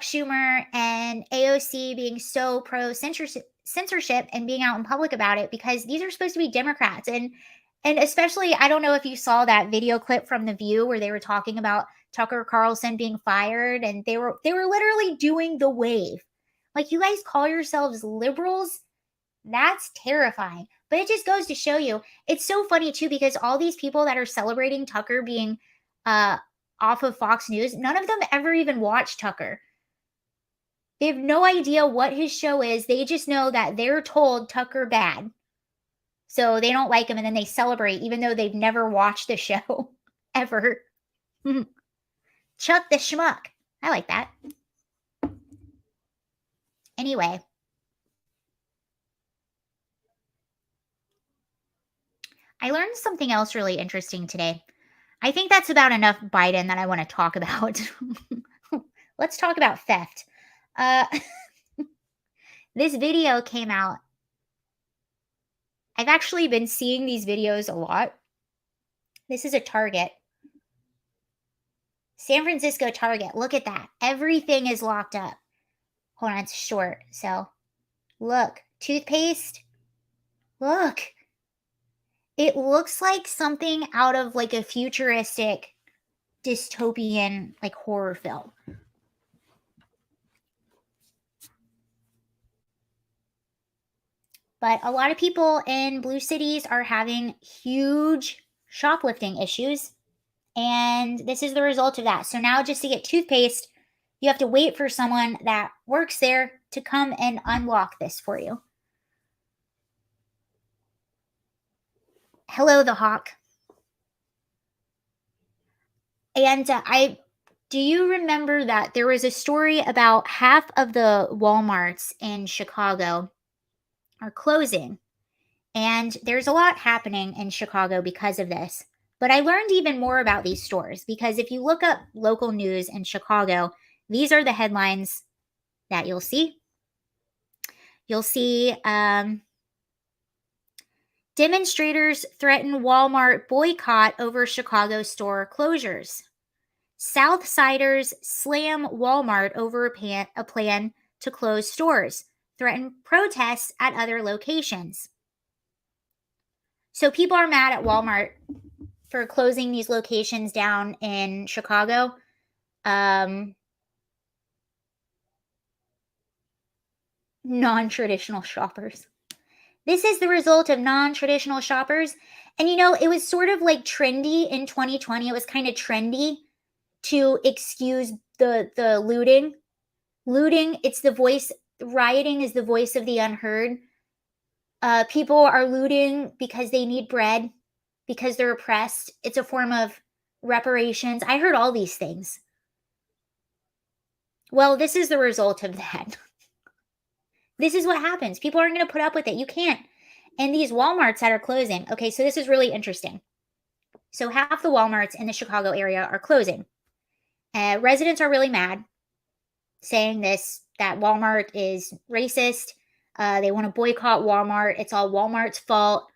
Schumer and AOC being so pro censorship and being out in public about it, because these are supposed to be Democrats. And especially, I don't know if you saw that video clip from The View where they were talking about Tucker Carlson being fired, and they were literally doing the wave. Like, you guys call yourselves liberals? That's terrifying. But it just goes to show you, it's so funny too, because all these people that are celebrating Tucker being off of Fox News, none of them ever even watch Tucker. They have no idea what his show is. They just know that they're told Tucker bad. So they don't like him, and then they celebrate even though they've never watched the show ever. Chuck the schmuck. I like that. Anyway. I learned something else really interesting today. I think that's about enough Biden that I want to talk about. Let's talk about theft. This video came out. I've actually been seeing these videos a lot. This is a Target. San Francisco Target. Look at that. Everything is locked up. Hold on, it's short. So, look. Toothpaste. Look. It looks like something out of like a futuristic dystopian like horror film. But a lot of people in blue cities are having huge shoplifting issues. And this is the result of that. So now, just to get toothpaste, you have to wait for someone that works there to come and unlock this for you. Hello, the hawk. And do you remember that there was a story about half of the Walmarts in Chicago are closing? And there's a lot happening in Chicago because of this. But I learned even more about these stores because if you look up local news in Chicago, these are the headlines that you'll see. You'll see demonstrators threaten Walmart boycott over Chicago store closures. Southsiders slam Walmart over a plan to close stores, threaten protests at other locations. So people are mad at Walmart for closing these locations down in Chicago. Non-traditional shoppers. This is the result of non-traditional shoppers. And it was sort of like trendy in 2020. It was kind of trendy to excuse the looting. Looting, it's the voice, rioting is the voice of the unheard. People are looting because they need bread, because they're oppressed. It's a form of reparations. I heard all these things. Well, this is the result of that. This is what happens. People aren't going to put up with it. You can't. And these Walmarts that are closing. Okay, so this is really interesting. So half the Walmarts in the Chicago area are closing. Residents are really mad, saying that Walmart is racist. They want to boycott Walmart. It's all Walmart's fault.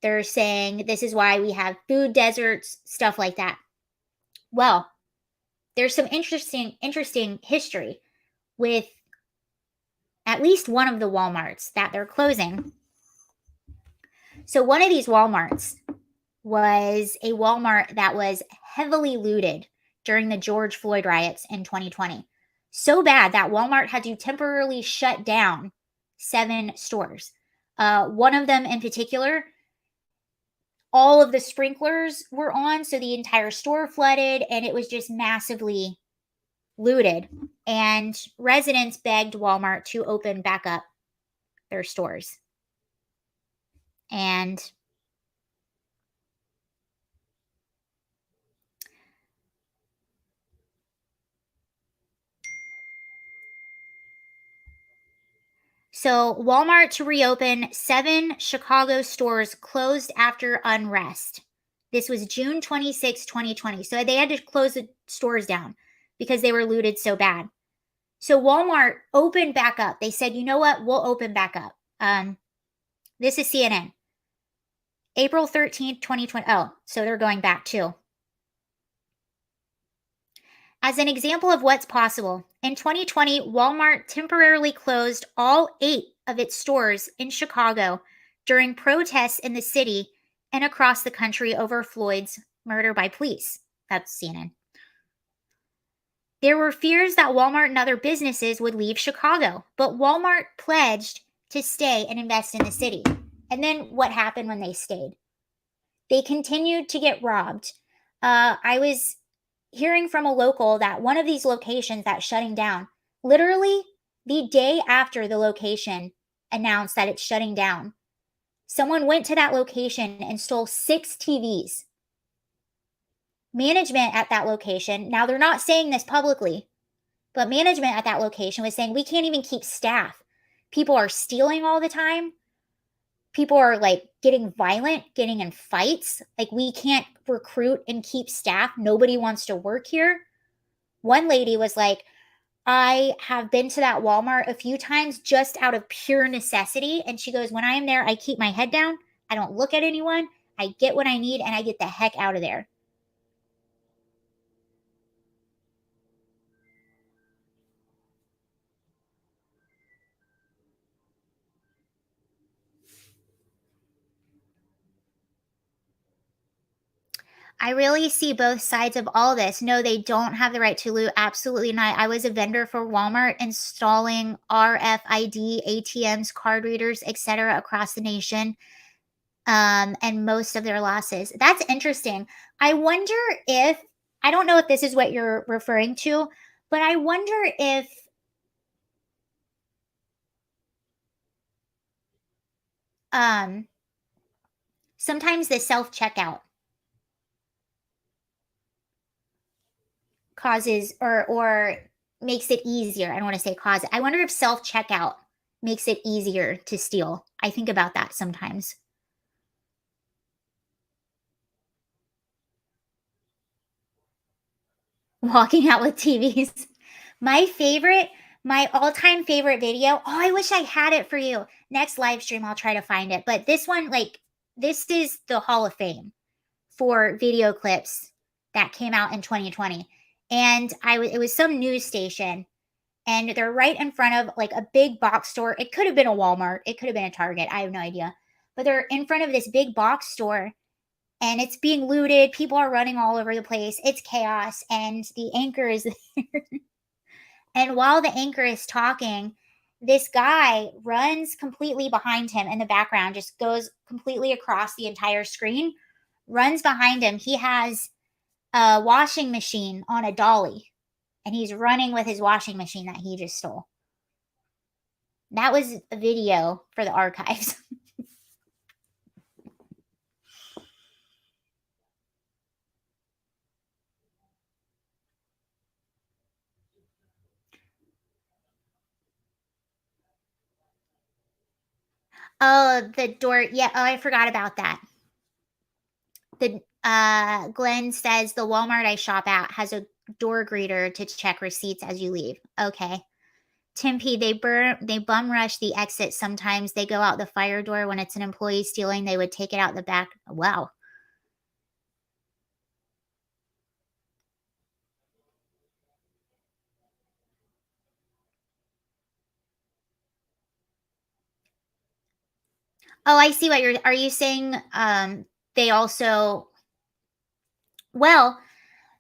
They're saying this is why we have food deserts, stuff like that. Well, there's some interesting history with at least one of the Walmarts that they're closing. So one of these Walmarts was a Walmart that was heavily looted during the George Floyd riots in 2020. So bad that Walmart had to temporarily shut down 7 stores. One of them in particular, all of the sprinklers were on, so the entire store flooded, and it was just massively looted. And residents begged Walmart to open back up their stores. And so Walmart to reopen, 7 Chicago stores closed after unrest. This was June 26, 2020. So they had to close the stores down because they were looted so bad. So Walmart opened back up. They said, you know what? We'll open back up. This is CNN. April 13th, 2020. Oh, so they're going back too. As an example of what's possible, in 2020, Walmart temporarily closed all 8 of its stores in Chicago during protests in the city and across the country over Floyd's murder by police. That's CNN. There were fears that Walmart and other businesses would leave Chicago, but Walmart pledged to stay and invest in the city. And then what happened when they stayed? They continued to get robbed. I was hearing from a local that one of these locations that's shutting down, literally the day after the location announced that it's shutting down, someone went to that location and stole 6 TVs. Management at that location, now they're not saying this publicly, but management at that location was saying, we can't even keep staff. People are stealing all the time. People are like getting violent, getting in fights. Like we can't recruit and keep staff. Nobody wants to work here. One lady was like, I have been to that Walmart a few times just out of pure necessity. And she goes, when I am there, I keep my head down. I don't look at anyone. I get what I need and I get the heck out of there. I really see both sides of all this. No, they don't have the right to loot. Absolutely not. I was a vendor for Walmart installing RFID ATMs, card readers, etc. across the nation. And most of their losses. That's interesting. I wonder if I don't know if this is what you're referring to, but I wonder if um sometimes the self-checkout causes or makes it easier. I don't want to say cause. I wonder if self-checkout makes it easier to steal. I think about that sometimes. Walking out with TVs. My favorite, my all-time favorite video. Oh, I wish I had it for you. Next live stream, I'll try to find it. But this one, like, this is the Hall of Fame for video clips that came out in 2020. And it was some news station, and they're right in front of like a big box store. It could have been a Walmart, it could have been a Target. I have no idea. But they're in front of this big box store and it's being looted. People are running all over the place. It's chaos. And the anchor is there. And while the anchor is talking, this guy runs completely behind him in the background, just goes completely across the entire screen, runs behind him. He has a washing machine on a dolly, and he's running with his washing machine that he just stole. That was a video for the archives. Oh, the door. Yeah. Oh, I forgot about that. The Glenn says the Walmart I shop at has a door greeter to check receipts as you leave. Okay. Tim P, they bum rush the exit sometimes. They go out the fire door when it's an employee stealing. They would take it out the back. Wow. Oh, I see what are you saying? They also, well,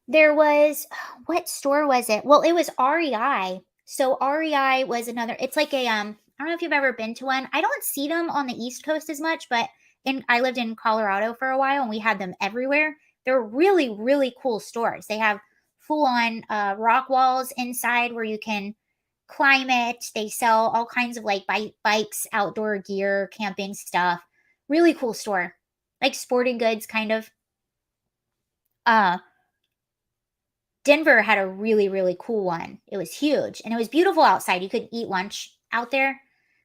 there was, what store was it? Well, it was REI. So REI was another, it's like a, I don't know if you've ever been to one. I don't see them on the East Coast as much, but I lived in Colorado for a while and we had them everywhere. They're really, really cool stores. They have full on rock walls inside where you can climb it. They sell all kinds of like bikes, outdoor gear, camping stuff. Really cool store. Like sporting goods kind of. Denver had a really, really cool one. It was huge and it was beautiful outside. You could eat lunch out there.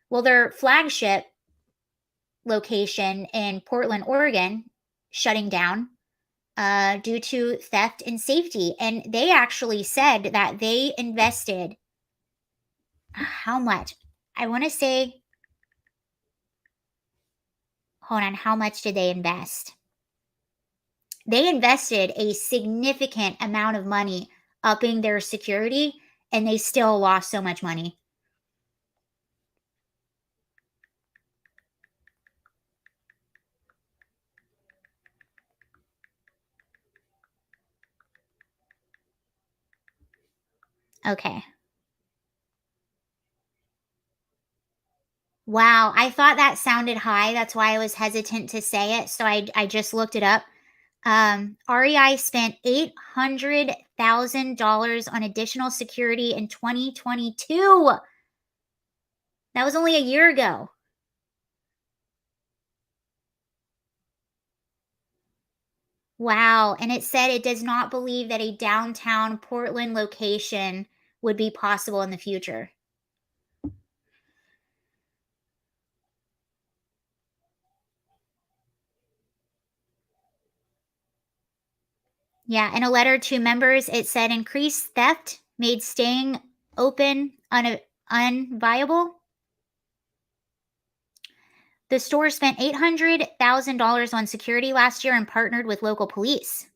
Well, their flagship location in Portland, Oregon, shutting down due to theft and safety. And they actually said that they invested how much? I want to say, hold on, how much did they invest? They invested a significant amount of money upping their security, and they still lost so much money. Okay. Wow, I thought that sounded high. That's why I was hesitant to say it. So I just looked it up. REI spent $800,000 on additional security in 2022. That was only a year ago. Wow. And it said it does not believe that a downtown Portland location would be possible in the future. Yeah, in a letter to members, it said increased theft made staying open unviable. The store spent $800,000 on security last year and partnered with local police.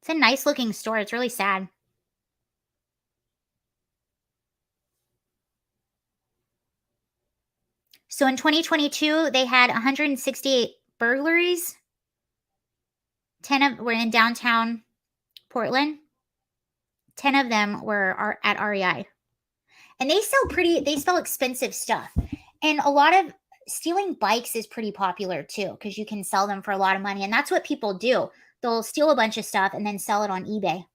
It's a nice looking store. It's really sad. So in 2022, they had 168 burglaries. 10 of were in downtown Portland. 10 of them were at REI. And they sell expensive stuff. And a lot of stealing bikes is pretty popular too, because you can sell them for a lot of money. And that's what people do. They'll steal a bunch of stuff and then sell it on eBay.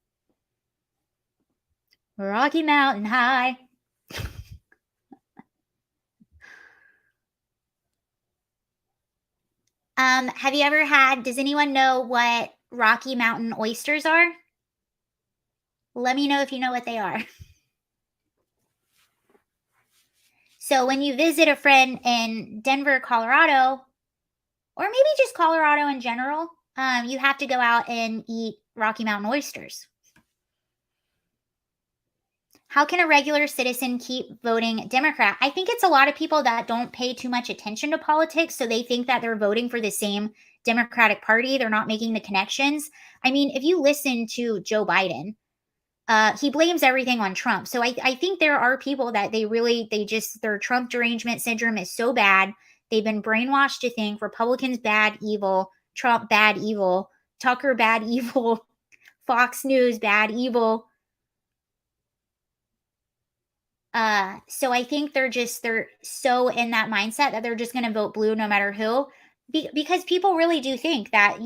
Rocky Mountain High. Have you ever does anyone know what Rocky Mountain oysters are? Let me know if you know what they are. So when you visit a friend in Denver, Colorado, or maybe just Colorado in general, you have to go out and eat Rocky Mountain oysters. How can a regular citizen keep voting Democrat? I think it's a lot of people that don't pay too much attention to politics, so they think that they're voting for the same Democratic Party. They're not making the connections. I mean, if you listen to Joe Biden, he blames everything on Trump. So I think there are people that their Trump derangement syndrome is so bad. They've been brainwashed to think Republicans bad, evil, Trump bad, evil, Tucker bad, evil, Fox News bad, evil. So I think they're so in that mindset that they're just going to vote blue no matter who, because people really do think that,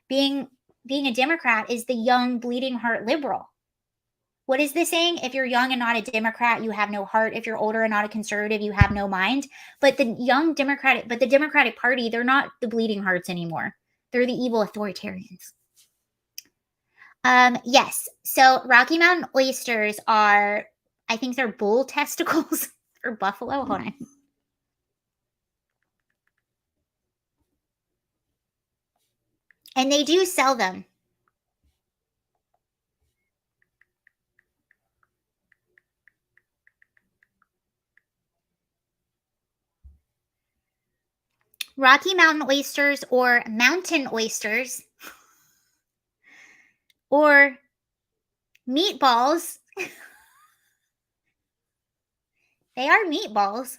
being a Democrat is the young, bleeding heart liberal. What is this saying? If you're young and not a Democrat, you have no heart. If you're older and not a conservative, you have no mind. But the Democratic Party, they're not the bleeding hearts anymore. They're the evil authoritarians. Yes. So Rocky Mountain oysters are, I think they're bull testicles or buffalo. Hold on. And they do sell them. Rocky Mountain oysters or mountain oysters or meatballs. They are meatballs.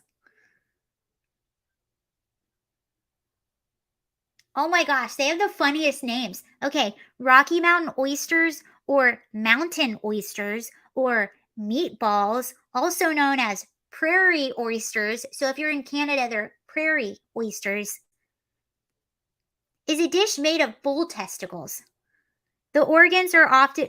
Oh my gosh, they have the funniest names. Okay, Rocky Mountain oysters or mountain oysters or meatballs, also known as prairie oysters. So if you're in Canada, they're prairie oysters, is a dish made of bull testicles. The organs are often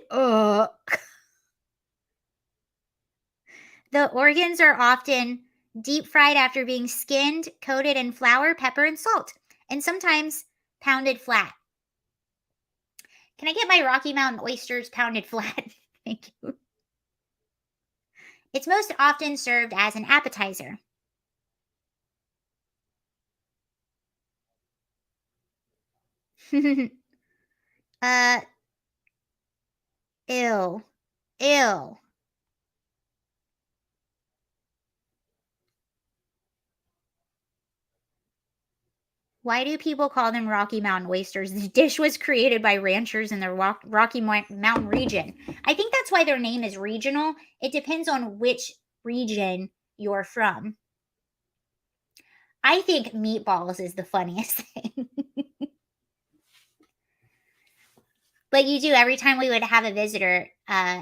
The organs are often deep fried after being skinned, coated in flour, pepper, and salt, and sometimes pounded flat. Can I get my Rocky Mountain oysters pounded flat? Thank you. It's most often served as an appetizer. Ew. Ew. Why do people call them Rocky Mountain oysters? The dish was created by ranchers in the Rocky Mountain region. I think that's why their name is regional. It depends on which region you're from. I think meatballs is the funniest thing. But you do, every time we would have a visitor,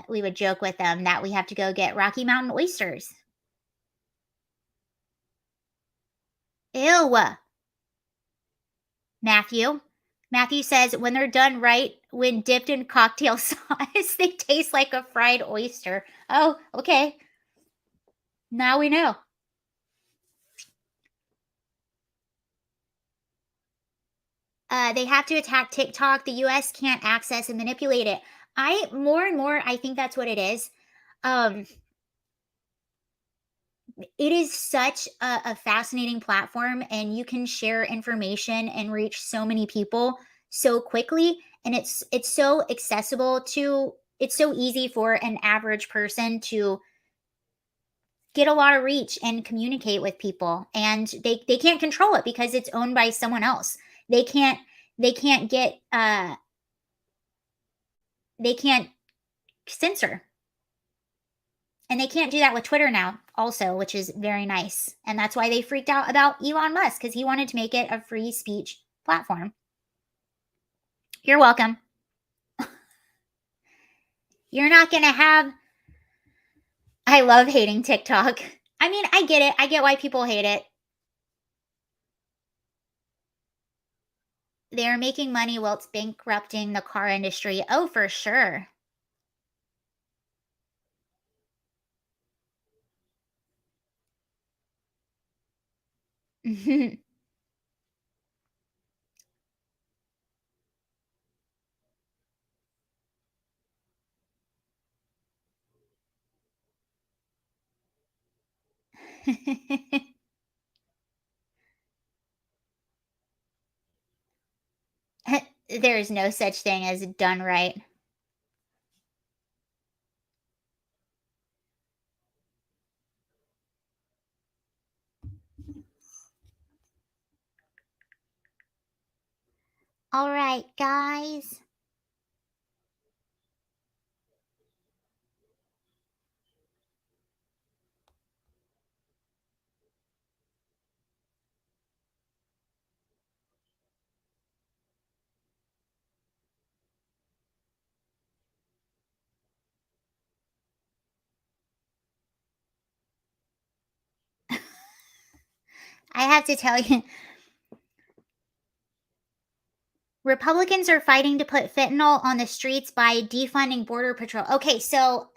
we would joke with them that we have to go get Rocky Mountain oysters. Ew. Matthew says, when they're done right, when dipped in cocktail sauce, they taste like a fried oyster. Oh, okay. Now we know. They have to attack TikTok. The U.S. can't access and manipulate it. More and more, I think that's what it is. It is such a fascinating platform, and you can share information and reach so many people so quickly, and it's so accessible to, it's so easy for an average person to get a lot of reach and communicate with people, and they can't control it because it's owned by someone else. They can't censor. And they can't do that with Twitter now also, which is very nice. And that's why they freaked out about Elon Musk, because he wanted to make it a free speech platform. You're welcome. You're not going to have... I love hating TikTok. I mean, I get it. I get why people hate it. They're making money while it's bankrupting the car industry. Oh, for sure. There is no such thing as done right. All right, guys. I have to tell you, Republicans are fighting to put fentanyl on the streets by defunding Border Patrol. Okay, so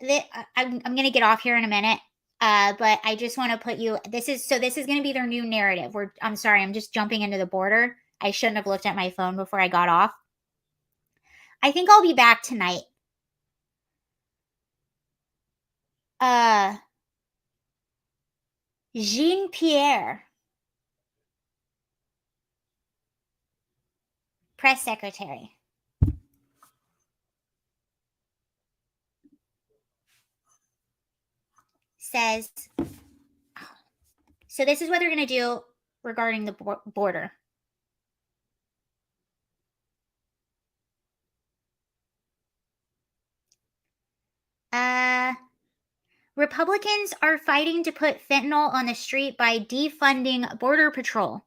I'm going to get off here in a minute, but I just want to put you. This is going to be their new narrative. I'm sorry, I'm just jumping into the border. I shouldn't have looked at my phone before I got off. I think I'll be back tonight. Jean-Pierre, press secretary, says, so this is what they're going to do regarding the border. Republicans are fighting to put fentanyl on the street by defunding Border Patrol.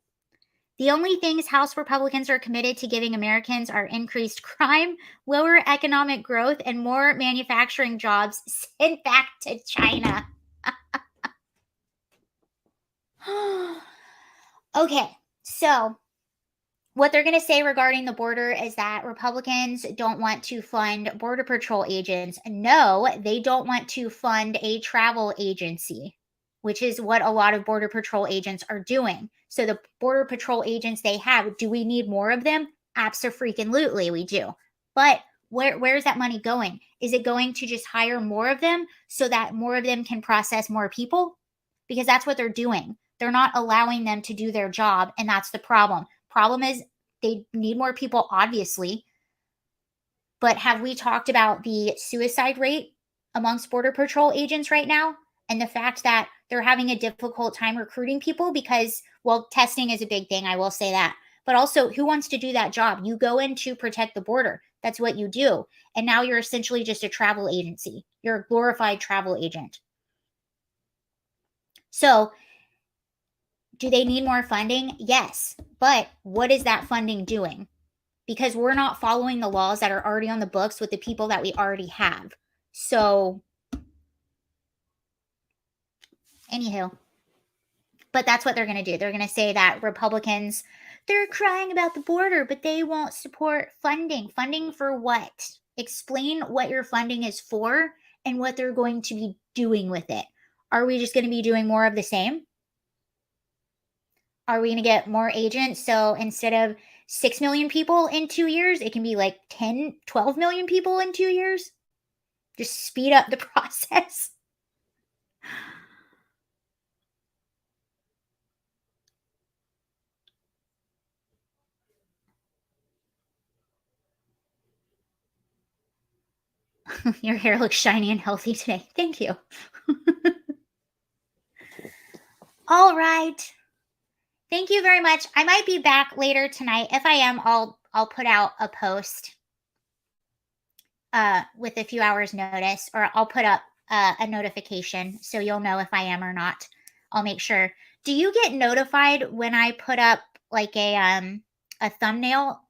The only things House Republicans are committed to giving Americans are increased crime, lower economic growth, and more manufacturing jobs sent back to China. Okay, so what they're going to say regarding the border is that Republicans don't want to fund Border Patrol agents. No, they don't want to fund a travel agency, which is what a lot of Border Patrol agents are doing. So the Border Patrol agents they have, do we need more of them? Abso-freaking-lutely, we do. But where is that money going? Is it going to just hire more of them so that more of them can process more people? Because that's what they're doing. They're not allowing them to do their job, and that's the problem. Problem is they need more people, obviously. But have we talked about the suicide rate amongst Border Patrol agents right now? And the fact that they're having a difficult time recruiting people because, well, testing is a big thing. I will say that. But also, who wants to do that job? You go in to protect the border. That's what you do. And now you're essentially just a travel agency. You're a glorified travel agent. So, do they need more funding? Yes. But what is that funding doing? Because we're not following the laws that are already on the books with the people that we already have. So, anywho. But that's what they're going to do. They're going to say that Republicans, they're crying about the border, but they won't support funding. Funding for what? Explain what your funding is for and what they're going to be doing with it. Are we just going to be doing more of the same? Are we going to get more agents? So instead of 6 million people in 2 years, it can be like 10, 12 million people in 2 years? Just speed up the process. Your hair looks shiny and healthy today. Thank you. All right. Thank you very much. I might be back later tonight. If I am, I'll put out a post with a few hours notice, or I'll put up a notification so you'll know if I am or not. I'll make sure. Do you get notified when I put up like a thumbnail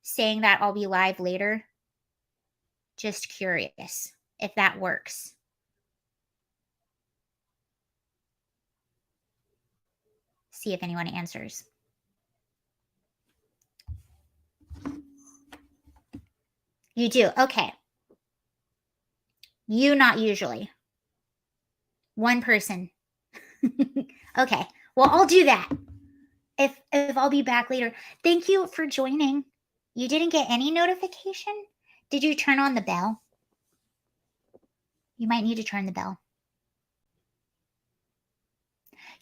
saying that I'll be live later? Just curious if that works. See if anyone answers. You do. Okay. You not usually. One person. Okay. Well, I'll do that. If I'll be back later. Thank you for joining. You didn't get any notification? Did you turn on the bell? You might need to turn the bell.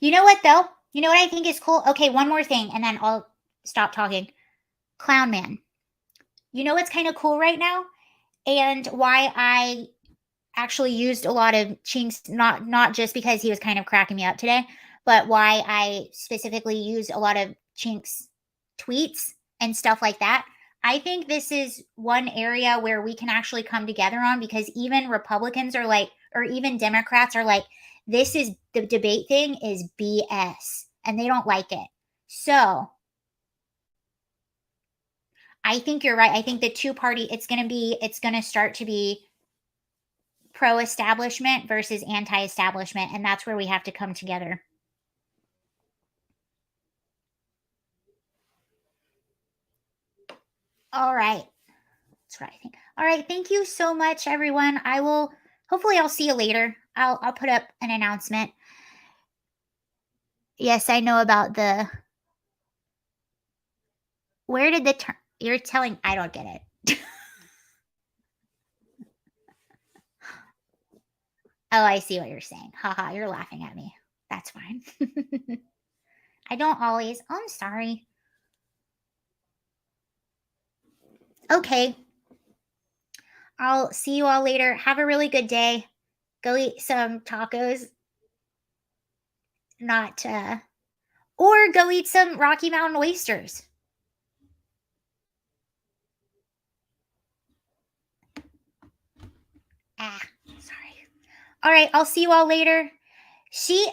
You know what, though? You know what I think is cool? Okay, one more thing, and then I'll stop talking. Clown Man. You know what's kind of cool right now? And why I actually used a lot of Chinks, not just because he was kind of cracking me up today, but why I specifically used a lot of Chinks tweets and stuff like that. I think this is one area where we can actually come together on, because even Republicans are like, or even Democrats are like, this is the debate thing is BS and they don't like it. So I think you're right. I think the two-party, it's going to start to be pro-establishment versus anti-establishment, and that's where we have to come together. All right. That's what I think. All right. Thank you so much, everyone. Hopefully I'll see you later. I'll put up an announcement. Yes, I know about where did the term, you're telling, I don't get it. Oh, I see what you're saying. Haha, you're laughing at me. That's fine. I don't always. Oh, I'm sorry. Okay. I'll see you all later. Have a really good day. Go eat some tacos. Or go eat some Rocky Mountain oysters. Sorry. All right, I'll see you all later. She's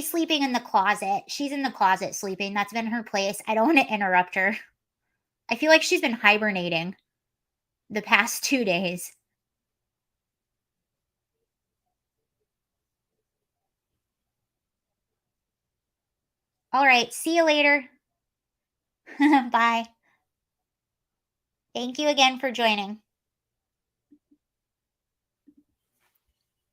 sleeping in the closet. She's in the closet sleeping. That's been her place. I don't want to interrupt her. I feel like she's been hibernating the past 2 days. All right, see you later. Bye. Thank you again for joining.